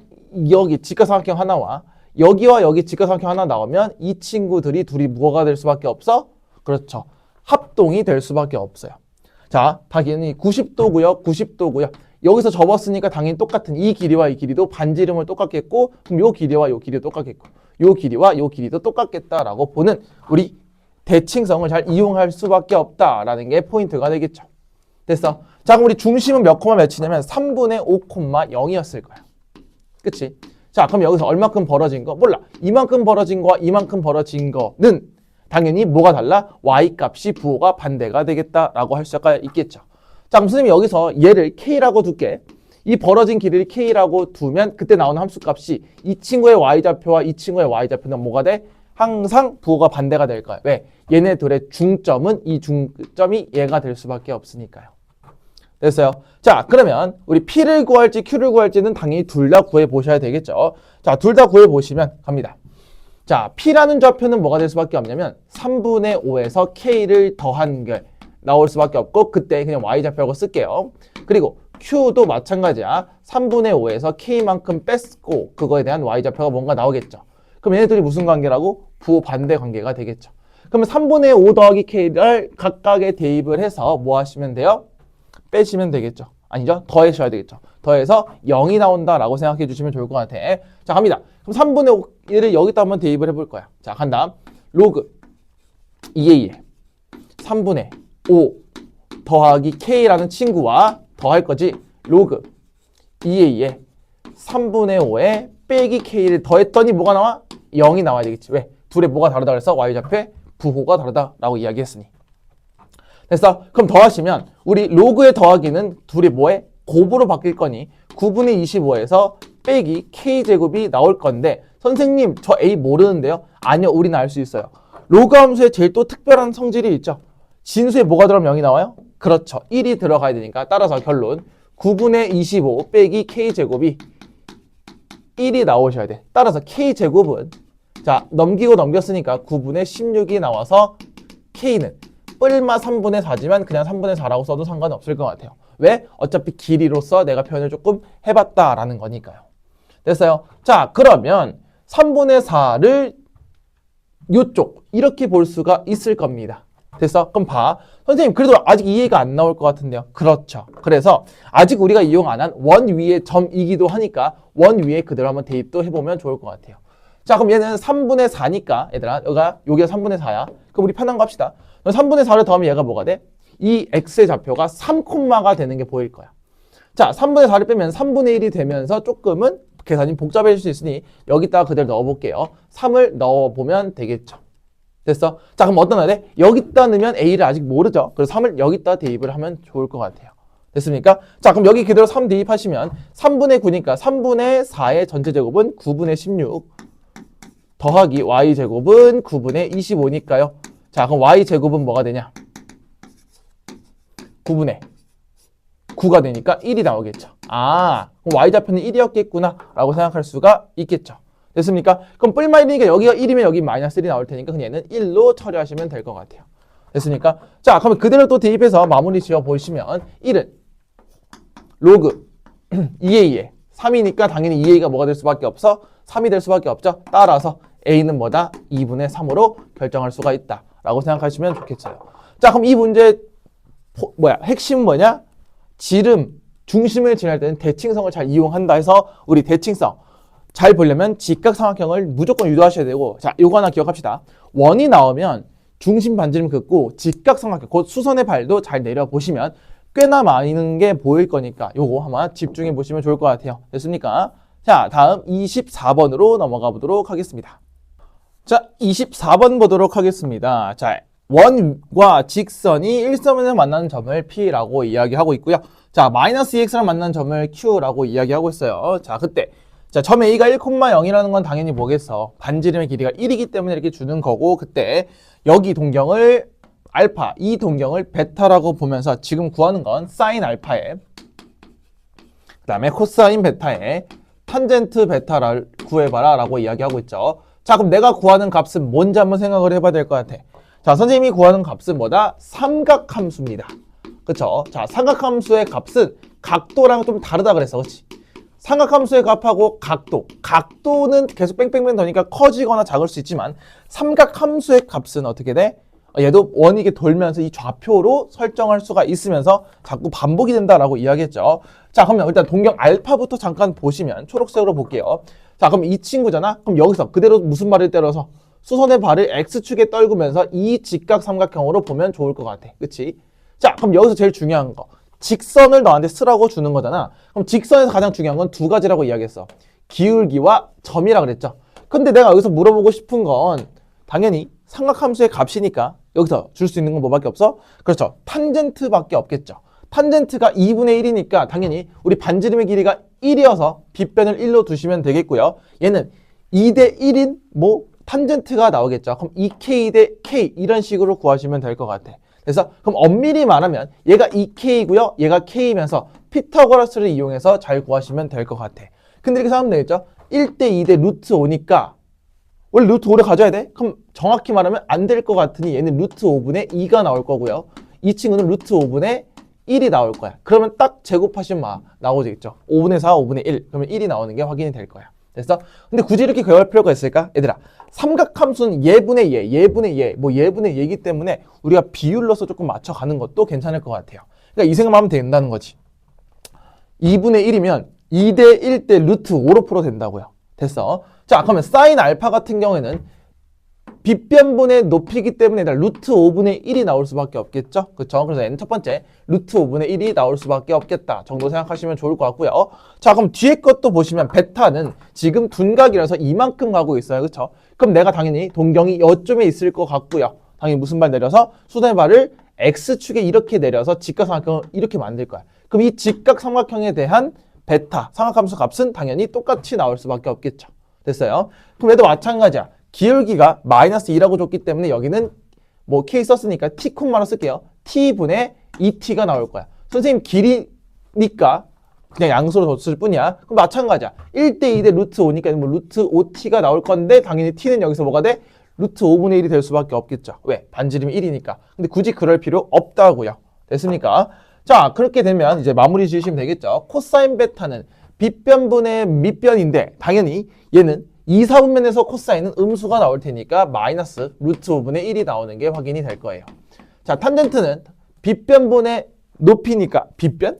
S1: 여기 직각삼각형 하나와 여기와 여기 직각삼각형 하나 나오면 이 친구들이 둘이 뭐가 될 수밖에 없어? 그렇죠. 합동이 될 수밖에 없어요. 자, 당연히 90도고요. 90도고요. 여기서 접었으니까 당연히 똑같은 이 길이와 이 길이도 반지름을 똑같겠고 그럼 요 길이와 요 길이도 똑같겠고 요 길이와 요 길이도 똑같겠다라고 보는 우리 대칭성을 잘 이용할 수밖에 없다라는 게 포인트가 되겠죠. 됐어? 자, 그럼 우리 중심은 몇 콤마 몇이냐면 3분의 5 콤마 0이었을 거야. 그치? 자, 그럼 여기서 얼마큼 벌어진 거? 몰라. 이만큼 벌어진 거와 이만큼 벌어진 거는 당연히 뭐가 달라? y값이 부호가 반대가 되겠다라고 할 수가 있겠죠. 자, 그럼 선생님이 여기서 얘를 K라고 둘게. 이 벌어진 길이를 K라고 두면 그때 나오는 함수값이 이 친구의 Y좌표와 이 친구의 Y좌표는 뭐가 돼? 항상 부호가 반대가 될 거야. 왜? 얘네 둘의 중점은 이 중점이 얘가 될 수밖에 없으니까요. 됐어요? 자, 그러면 우리 P를 구할지 Q를 구할지는 당연히 둘 다 구해 보셔야 되겠죠. 자, 둘 다 구해 보시면 갑니다. 자, P라는 좌표는 뭐가 될 수밖에 없냐면 3분의 5에서 K를 더한 게 나올 수밖에 없고 그때 그냥 Y좌표라고 쓸게요. 그리고 Q도 마찬가지야. 3분의 5에서 K만큼 뺐고 그거에 대한 Y좌표가 뭔가 나오겠죠. 그럼 얘네들이 무슨 관계라고? 부호 반대 관계가 되겠죠. 그러면 3분의 5 더하기 k를 각각에 대입을 해서 뭐 하시면 돼요? 빼시면 되겠죠. 아니죠? 더하셔야 되겠죠. 더해서 0이 나온다라고 생각해 주시면 좋을 것 같아. 자, 갑니다. 그럼 3분의 5를 여기다 한번 대입을 해볼 거야. 자, 간다. 로그 2a에 3분의 5 더하기 k라는 친구와 더할 거지. 로그 2a에 3분의 5에 빼기 k를 더했더니 뭐가 나와? 0이 나와야 되겠지. 왜? 둘의 뭐가 다르다 그래서 y좌표의 부호가 다르다라고 이야기했으니. 됐어? 그럼 더하시면 우리 로그의 더하기는 둘이 뭐에? 곱으로 바뀔 거니 9분의 25에서 빼기 k제곱이 나올 건데 선생님 저 a 모르는데요? 아니요, 우리는 알 수 있어요. 로그 함수에 제일 또 특별한 성질이 있죠. 진수에 뭐가 들어가면 0이 나와요? 그렇죠. 1이 들어가야 되니까 따라서 결론 9분의 25 빼기 k제곱이 1이 나오셔야 돼. 따라서 k제곱은 자 넘기고 넘겼으니까 9분의 16이 나와서 k는 뿔마 3분의 4지만 그냥 3분의 4라고 써도 상관없을 것 같아요. 왜? 어차피 길이로서 내가 표현을 조금 해봤다라는 거니까요. 됐어요? 자, 그러면 3분의 4를 요쪽 이렇게 볼 수가 있을 겁니다. 됐어? 그럼 봐. 선생님 그래도 아직 이해가 안 나올 것 같은데요. 그렇죠. 그래서 아직 우리가 이용 안 한 원 위의 점이기도 하니까 원 위에 그대로 한번 대입도 해보면 좋을 것 같아요. 자, 그럼 얘는 3분의 4니까 얘들아 여기가 3분의 4야. 그럼 우리 편한 거 합시다. 3분의 4를 더하면 얘가 뭐가 돼? 이 x의 좌표가 3콤마가 되는 게 보일 거야. 자, 3분의 4를 빼면 3분의 1이 되면서 조금은 계산이 복잡해질 수 있으니 여기다가 그대로 넣어볼게요. 3을 넣어보면 되겠죠. 됐어? 자, 그럼 어떤 애? 여기다 넣으면 a를 아직 모르죠. 그래서 3을 여기다 대입을 하면 좋을 것 같아요. 됐습니까? 자, 그럼 여기 그대로 3 대입하시면 3분의 9니까 3분의 4의 전체 제곱은 9분의 16 더하기 y제곱은 9분의 25니까요. 자, 그럼 y제곱은 뭐가 되냐? 9분의 9가 되니까 1이 나오겠죠. 아, 그럼 y좌표는 1이었겠구나 라고 생각할 수가 있겠죠. 됐습니까? 그럼 뿔마 1이니까 여기가 1이면 여기 마이너스 1이 나올 테니까 그냥 얘는 1로 처리하시면 될 것 같아요. 됐습니까? 자, 그러면 그대로 또 대입해서 마무리 지어 보시면 1은 로그 2a에 3이니까 당연히 2a가 뭐가 될 수밖에 없어? 3이 될 수밖에 없죠. 따라서 a는 뭐다? 2분의 3으로 결정할 수가 있다 라고 생각하시면 좋겠어요. 자, 그럼 이 문제 핵심은 뭐냐? 중심을 지날 때는 대칭성을 잘 이용한다 해서 우리 대칭성 잘 보려면 직각삼각형을 무조건 유도하셔야 되고, 자, 요거 하나 기억합시다. 원이 나오면 중심 반지름 긋고 직각삼각형, 곧 수선의 발도 잘 내려보시면 꽤나 많은 게 보일 거니까 요거 한번 집중해 보시면 좋을 것 같아요. 됐습니까? 자, 다음 24번으로 넘어가 보도록 하겠습니다. 자, 24번 보도록 하겠습니다. 자, 원과 직선이 일점에서 만나는 점을 P라고 이야기하고 있고요. 자, 마이너스 2x랑 만나는 점을 Q라고 이야기하고 있어요. 자, 그때 자, 점 A가 1,0이라는 건 당연히 뭐겠어? 반지름의 길이가 1이기 때문에 이렇게 주는 거고, 그때 여기 동경을 알파, 이 동경을 베타라고 보면서 지금 구하는 건 사인 알파에 그 다음에 코사인 베타에 탄젠트 베타를 구해봐라 라고 이야기하고 있죠. 자, 그럼 내가 구하는 값은 뭔지 한번 생각을 해봐야 될 것 같아. 자, 선생님이 구하는 값은 뭐다? 삼각함수입니다. 그쵸? 자, 삼각함수의 값은 각도랑 좀 다르다 그랬어. 그치? 삼각함수의 값하고 각도는 계속 뺑뺑뺑 도니까 커지거나 작을 수 있지만 삼각함수의 값은 어떻게 돼? 얘도 원이 돌면서 이 좌표로 설정할 수가 있으면서 자꾸 반복이 된다라고 이야기했죠. 자, 그러면 일단 동경 알파부터 잠깐 보시면 초록색으로 볼게요. 자, 그럼 이 친구잖아. 그럼 여기서 그대로 무슨 말을 때려서 수선의 발을 x축에 떨구면서 이 직각삼각형으로 보면 좋을 것 같아. 그치? 자, 그럼 여기서 제일 중요한 거. 직선을 너한테 쓰라고 주는 거잖아. 그럼 직선에서 가장 중요한 건 두 가지라고 이야기했어. 기울기와 점이라 그랬죠. 근데 내가 여기서 물어보고 싶은 건 당연히 삼각함수의 값이니까 여기서 줄 수 있는 건 뭐밖에 없어? 그렇죠. 탄젠트밖에 없겠죠. 탄젠트가 2분의 1이니까 당연히 우리 반지름의 길이가 1이어서 빗변을 1로 두시면 되겠고요. 얘는 2대 1인 탄젠트가 나오겠죠. 그럼 2k 대 k 이런 식으로 구하시면 될 것 같아. 그래서 그럼 엄밀히 말하면 얘가 2k이고요. 얘가 k이면서 피타고라스를 이용해서 잘 구하시면 될 것 같아. 근데 이렇게 생각하면 되겠죠. 1대 2대 루트 5니까 원래 루트 5를 가져야 돼? 그럼 정확히 말하면 안 될 것 같으니 얘는 루트 5분의 2가 나올 거고요. 이 친구는 루트 5분의 1이 나올 거야. 그러면 딱 제곱하시면 나오겠죠. 5분의 4, 5분의 1. 그러면 1이 나오는 게 확인이 될 거야. 됐어? 근데 굳이 이렇게 구할 필요가 있을까? 얘들아, 삼각함수는 예분의 예, 예분의 예, 뭐 예분의 예이기 때문에 우리가 비율로서 조금 맞춰가는 것도 괜찮을 것 같아요. 그러니까 이 생각만 하면 된다는 거지. 2분의 1이면 2대 1대 루트 5로 풀어 된다고요. 됐어? 자, 그러면 사인 알파 같은 경우에는 빗변분의 높이기 때문에 루트 5분의 1이 나올 수밖에 없겠죠? 그쵸? 그래서 N첫 번째 루트 5분의 1이 나올 수밖에 없겠다 정도 생각하시면 좋을 것 같고요. 자, 그럼 뒤에 것도 보시면 베타는 지금 둔각이라서 이만큼 가고 있어요. 그쵸? 그럼 내가 당연히 동경이 여점에 있을 것 같고요. 당연히 무슨 발 내려서 수대발을 X축에 이렇게 내려서 직각삼각형을 이렇게 만들 거야. 그럼 이 직각삼각형에 대한 베타 삼각함수 값은 당연히 똑같이 나올 수밖에 없겠죠. 됐어요? 그럼 얘도 마찬가지야. 기울기가 마이너스 2라고 줬기 때문에 여기는 뭐 K 썼으니까 T 콤마로 쓸게요. T분의 2T가 나올 거야. 선생님 길이니까 그냥 양수로 줬을 뿐이야. 그럼 마찬가지야. 1대 2대 루트 5니까 뭐 루트 5T가 나올 건데 당연히 T는 여기서 뭐가 돼? 루트 5분의 1이 될 수밖에 없겠죠. 왜? 반지름이 1이니까. 근데 굳이 그럴 필요 없다고요. 됐습니까? 자, 그렇게 되면 이제 마무리 지으시면 되겠죠. 코사인 베타는 빗변분의 밑변인데 당연히 얘는 2, 4분면에서 코사인은 음수가 나올 테니까 마이너스 루트 5분의 1이 나오는 게 확인이 될 거예요. 자, 탄젠트는 빗변분의 높이니까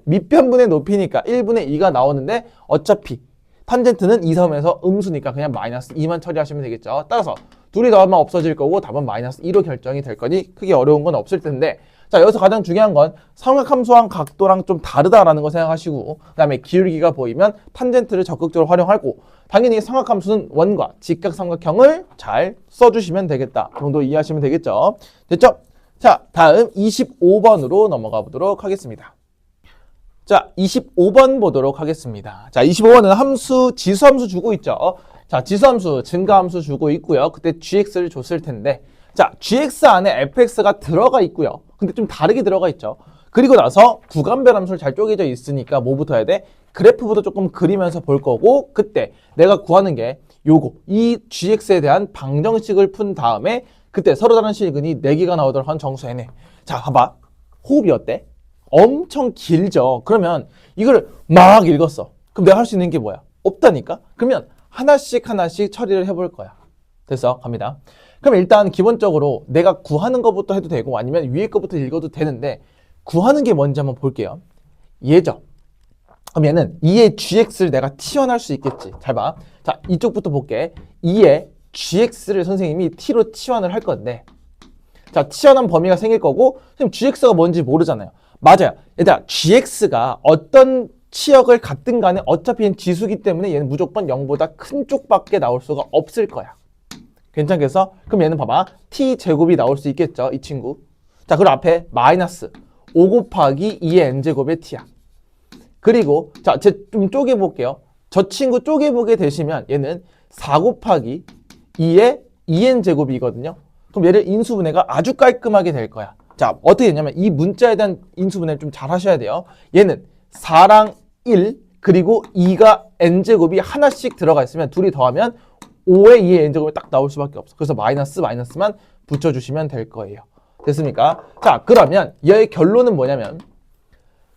S1: 밑변분의 높이니까 1분의 2가 나오는데 어차피 탄젠트는 2, 4분면에서 음수니까 그냥 마이너스 2만 처리하시면 되겠죠. 따라서 둘이 더하면 없어질 거고 답은 마이너스 2로 결정이 될 거니 크게 어려운 건 없을 텐데 자, 여기서 가장 중요한 건 삼각함수랑 각도랑 좀 다르다라는 거 생각하시고 그 다음에 기울기가 보이면 탄젠트를 적극적으로 활용하고 당연히 삼각함수는 원과 직각삼각형을 잘 써주시면 되겠다. 그 정도 이해하시면 되겠죠. 됐죠? 자, 다음 25번으로 넘어가 보도록 하겠습니다. 자, 25번 보도록 하겠습니다. 자, 25번은 함수, 지수함수 주고 있죠. 자, 지수함수, 증가함수 주고 있고요. 그때 gx를 줬을 텐데 자, gx 안에 fx가 들어가 있고요. 근데 좀 다르게 들어가 있죠. 그리고 나서 구간별 함수를 잘 쪼개져 있으니까 뭐부터 해야 돼? 그래프부터 조금 그리면서 볼 거고 그때 내가 구하는 게 요거 이 gx에 대한 방정식을 푼 다음에 그때 서로 다른 실근이 4개가 나오도록 한 정수 N에 자, 봐봐. 호흡이 어때? 엄청 길죠. 그러면 이걸 막 읽었어. 그럼 내가 할 수 있는 게 뭐야? 없다니까? 그러면 하나씩 처리를 해볼 거야. 됐어? 갑니다. 그럼 일단 기본적으로 내가 구하는 것부터 해도 되고 아니면 위에 것부터 읽어도 되는데 구하는 게 뭔지 한번 볼게요. 얘죠. 그럼 얘는 2의 gx를 내가 T1할 수 있겠지. 잘 봐. 자, 이쪽부터 볼게. 2의 gx를 선생님이 T로 T1을 할 건데 자, T1한 범위가 생길 거고 선생님 gx가 뭔지 모르잖아요. 맞아요. 얘들아, gx가 어떤 치역을 갖든 간에 어차피 얘는 지수기 때문에 얘는 무조건 0보다 큰 쪽밖에 나올 수가 없을 거야. 괜찮겠어? 그럼 얘는 봐봐. t제곱이 나올 수 있겠죠? 이 친구. 자, 그리고 앞에 마이너스 5 곱하기 2의 n제곱의 t야. 그리고 자, 좀 쪼개볼게요. 저 친구 쪼개보게 되시면 얘는 4 곱하기 2의 2n제곱이거든요. 그럼 얘를 인수분해가 아주 깔끔하게 될 거야. 자, 어떻게 되냐면 이 문자에 대한 인수분해를 좀 잘 하셔야 돼요. 얘는 4랑 1 그리고 2가 n제곱이 하나씩 들어가 있으면 둘이 더하면 5의 2의 n제곱이 딱 나올 수밖에 없어. 그래서 마이너스만 붙여주시면 될 거예요. 됐습니까? 자, 그러면 얘의 결론은 뭐냐면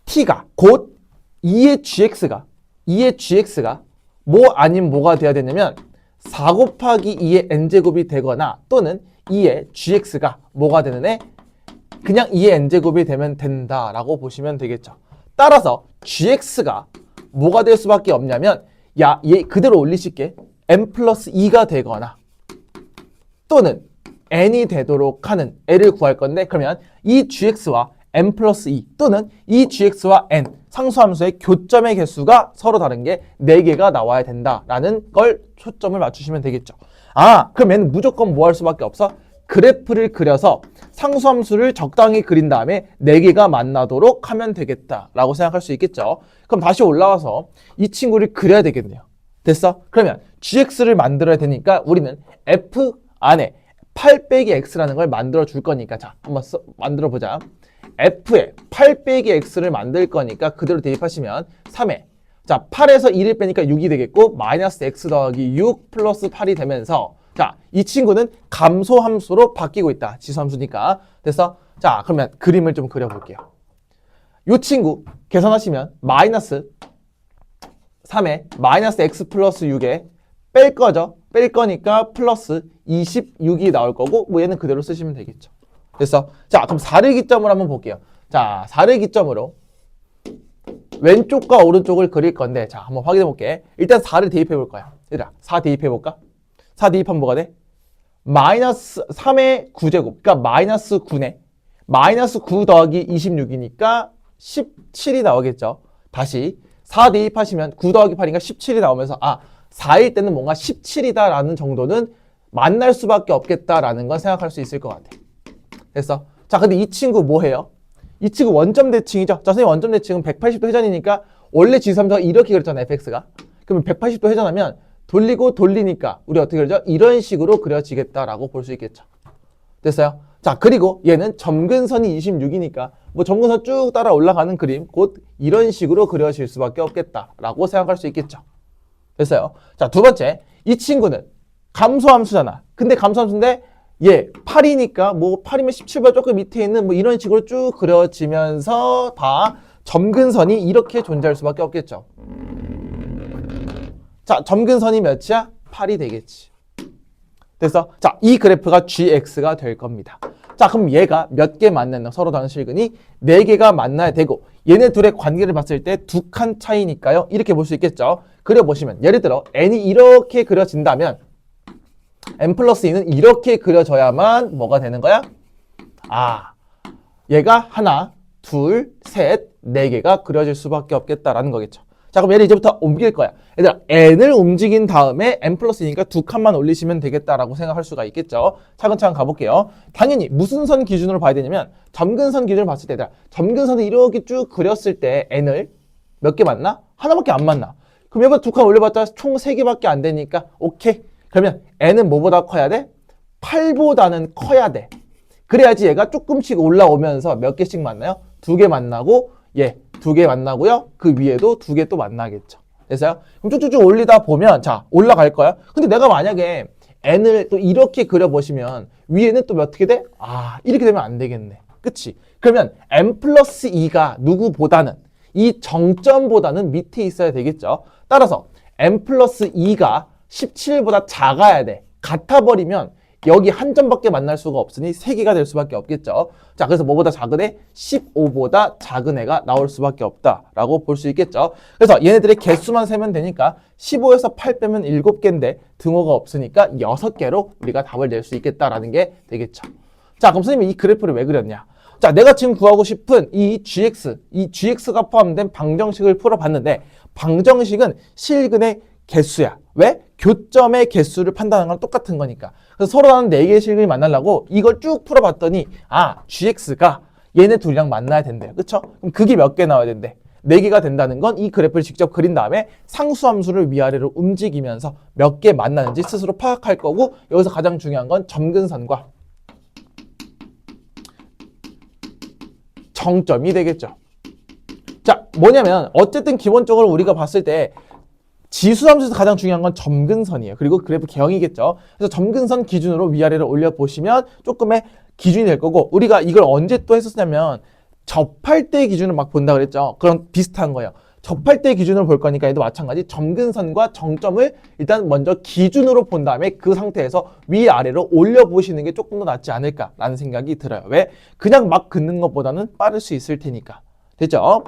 S1: t가 곧 2의 gx가 뭐 아닌 뭐가 돼야 되냐면 4 곱하기 2의 n제곱이 되거나 또는 2의 gx가 뭐가 되는 애? 그냥 2의 n제곱이 되면 된다라고 보시면 되겠죠. 따라서 gx가 뭐가 될 수밖에 없냐면 야, 얘 그대로 올리실게. n 플러스 2가 되거나 또는 n이 되도록 하는 애를 구할 건데 그러면 이 gx와 n 플러스 2 또는 이 gx와 n 상수함수의 교점의 개수가 서로 다른 게 4개가 나와야 된다라는 걸 초점을 맞추시면 되겠죠. 아, 그럼 얘는 무조건 뭐 할 수밖에 없어? 그래프를 그려서 상수함수를 적당히 그린 다음에 4개가 만나도록 하면 되겠다라고 생각할 수 있겠죠. 그럼 다시 올라와서 이 친구를 그려야 되겠네요. 됐어? 그러면 gx를 만들어야 되니까 우리는 f 안에 8 빼기 x라는 걸 만들어 줄 거니까 자, 한번 만들어 보자. f에 8 빼기 x를 만들 거니까 그대로 대입하시면 3에 자, 8에서 1을 빼니까 6이 되겠고 마이너스 x 더하기 6 플러스 8이 되면서 자, 이 친구는 감소함수로 바뀌고 있다. 지수함수니까. 됐어? 자, 그러면 그림을 좀 그려볼게요. 이 친구 계산하시면 마이너스 3에 마이너스 x 플러스 6에 뺄 거죠. 뺄 거니까 플러스 26이 나올 거고 뭐 얘는 그대로 쓰시면 되겠죠. 그래서 자 그럼 4를 기점으로 한번 볼게요. 자 4를 기점으로 왼쪽과 오른쪽을 그릴 건데 자 한번 확인해 볼게. 일단 4를 대입해 볼 거야. 얘들아 4 대입해 볼까? 4 대입하면 뭐가 돼? 마이너스 3의 9제곱 그러니까 마이너스 9네. 마이너스 9 더하기 26이니까 17이 나오겠죠. 다시 4 대입하시면 9 더하기 8이니까 17이 나오면서 4일 때는 뭔가 17이다 라는 정도는 만날 수밖에 없겠다라는 건 생각할 수 있을 것 같아. 됐어? 자 근데 이 친구 뭐 해요? 이 친구 원점 대칭이죠. 자 선생님 원점 대칭은 180도 회전이니까 원래 지수함수가 이렇게 그렸잖아 fx가. 그러면 180도 회전하면 돌리고 돌리니까 우리 어떻게 그러죠? 이런 식으로 그려지겠다라고 볼 수 있겠죠. 됐어요? 자 그리고 얘는 점근선이 26이니까 뭐 점근선 쭉 따라 올라가는 그림 곧 이런 식으로 그려질 수밖에 없겠다라고 생각할 수 있겠죠. 됐어요? 자 두 번째 이 친구는 감소함수잖아. 근데 감소함수인데 얘 8이니까 뭐 8이면 17보다 조금 밑에 있는 뭐 이런 식으로 쭉 그려지면서 다 점근선이 이렇게 존재할 수밖에 없겠죠. 자 점근선이 몇이야? 8이 되겠지. 됐어? 자 이 그래프가 gx가 될 겁니다. 자 그럼 얘가 몇 개 만나는 서로 다른 실근이 4개가 만나야 되고 얘네 둘의 관계를 봤을 때 2칸 차이니까요. 이렇게 볼 수 있겠죠. 그려보시면 예를 들어 n이 이렇게 그려진다면 n 플러스 2는 이렇게 그려져야만 뭐가 되는 거야? 얘가 하나, 둘, 셋, 4개가 그려질 수밖에 없겠다라는 거겠죠. 자 그럼 얘를 이제부터 옮길 거야. 얘들아 n을 움직인 다음에 n 플러스 2니까 2칸만 올리시면 되겠다라고 생각할 수가 있겠죠. 차근차근 가볼게요. 당연히 무슨 선 기준으로 봐야 되냐면 점근선 기준으로 봤을 때 얘들아 점근선을 이렇게 쭉 그렸을 때 n을 몇 개 만나? 하나밖에 안 만나. 그럼 여기다 2칸 올려봤자 총 3개밖에 안 되니까 오케이. 그러면 n은 뭐보다 커야 돼? 8보다는 커야 돼. 그래야지 얘가 조금씩 올라오면서 몇 개씩 만나요? 2개 만나고 얘 2개 만나고요. 그 위에도 2개 또 만나겠죠. 됐어요? 그럼 쭉쭉쭉 올리다 보면 자 올라갈 거야. 근데 내가 만약에 n을 또 이렇게 그려보시면 위에는 또 어떻게 돼? 이렇게 되면 안 되겠네. 그치? 그러면 n 플러스 2가 누구보다는 이 정점보다는 밑에 있어야 되겠죠. 따라서 n 플러스 2가 17보다 작아야 돼. 같아버리면 여기 한 점밖에 만날 수가 없으니 3개가 될 수밖에 없겠죠. 자, 그래서 뭐보다 작은 애? 15보다 작은 애가 나올 수밖에 없다라고 볼 수 있겠죠. 그래서 얘네들의 개수만 세면 되니까 15에서 8 빼면 7개인데 등호가 없으니까 6개로 우리가 답을 낼 수 있겠다라는 게 되겠죠. 자, 그럼 선생님이 이 그래프를 왜 그렸냐? 자, 내가 지금 구하고 싶은 이 gx가 포함된 방정식을 풀어봤는데 방정식은 실근의 개수야. 왜? 교점의 개수를 판단하는 건 똑같은 거니까. 그래서 서로 다른 4개의 실근이 만나려고 이걸 쭉 풀어봤더니 gx가 얘네 둘이랑 만나야 된대요. 그쵸? 그럼 그게 몇 개 나와야 된대? 4개가 된다는 건 이 그래프를 직접 그린 다음에 상수함수를 위아래로 움직이면서 몇 개 만나는지 스스로 파악할 거고 여기서 가장 중요한 건 점근선과 정점이 되겠죠. 자, 뭐냐면 어쨌든 기본적으로 우리가 봤을 때 지수함수에서 가장 중요한 건 점근선이에요. 그리고 그래프 개형이겠죠. 그래서 점근선 기준으로 위아래를 올려보시면 조금의 기준이 될 거고 우리가 이걸 언제 또 했었냐면 접할 때 기준을 막 본다 그랬죠. 그런 비슷한 거예요. 접할 때 기준으로 볼 거니까 얘도 마찬가지 점근선과 정점을 일단 먼저 기준으로 본 다음에 그 상태에서 위아래로 올려보시는 게 조금 더 낫지 않을까라는 생각이 들어요. 왜? 그냥 막 긋는 것보다는 빠를 수 있을 테니까. 됐죠?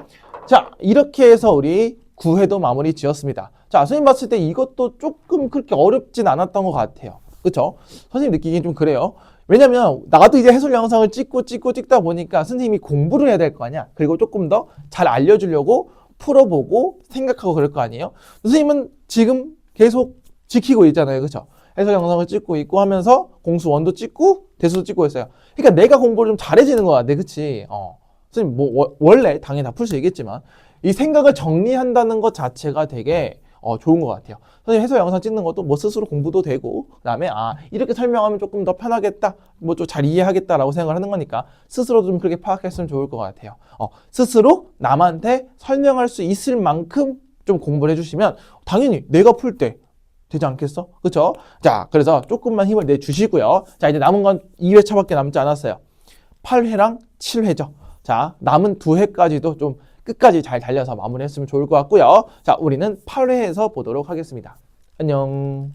S1: 자, 이렇게 해서 우리 9회도 마무리 지었습니다. 자, 선생님 봤을 때 이것도 조금 그렇게 어렵진 않았던 것 같아요. 그쵸? 선생님 느끼기엔 좀 그래요. 왜냐면 나도 이제 해설 영상을 찍다 보니까 선생님이 공부를 해야 될 거 아니야. 그리고 조금 더 잘 알려주려고 풀어보고 생각하고 그럴 거 아니에요. 선생님은 지금 계속 지키고 있잖아요. 그쵸? 해설 영상을 찍고 있고 하면서 공수 원도 찍고 대수도 찍고 있어요. 그러니까 내가 공부를 좀 잘해지는 것 같아. 그치? 선생님 뭐 원래 당연히 다 풀 수 있겠지만 이 생각을 정리한다는 것 자체가 되게 좋은 것 같아요. 선생님 해설 영상 찍는 것도 뭐 스스로 공부도 되고 그다음에 이렇게 설명하면 조금 더 편하겠다 뭐 좀 잘 이해하겠다라고 생각을 하는 거니까 스스로 좀 그렇게 파악했으면 좋을 것 같아요. 스스로 남한테 설명할 수 있을 만큼 좀 공부를 해주시면 당연히 내가 풀 때 되지 않겠어? 그쵸? 자, 그래서 조금만 힘을 내주시고요. 자, 이제 남은 건 2회차밖에 남지 않았어요. 8회랑 7회죠. 자, 남은 2회까지도 좀 끝까지 잘 달려서 마무리했으면 좋을 것 같고요. 자, 우리는 8회에서 보도록 하겠습니다. 안녕.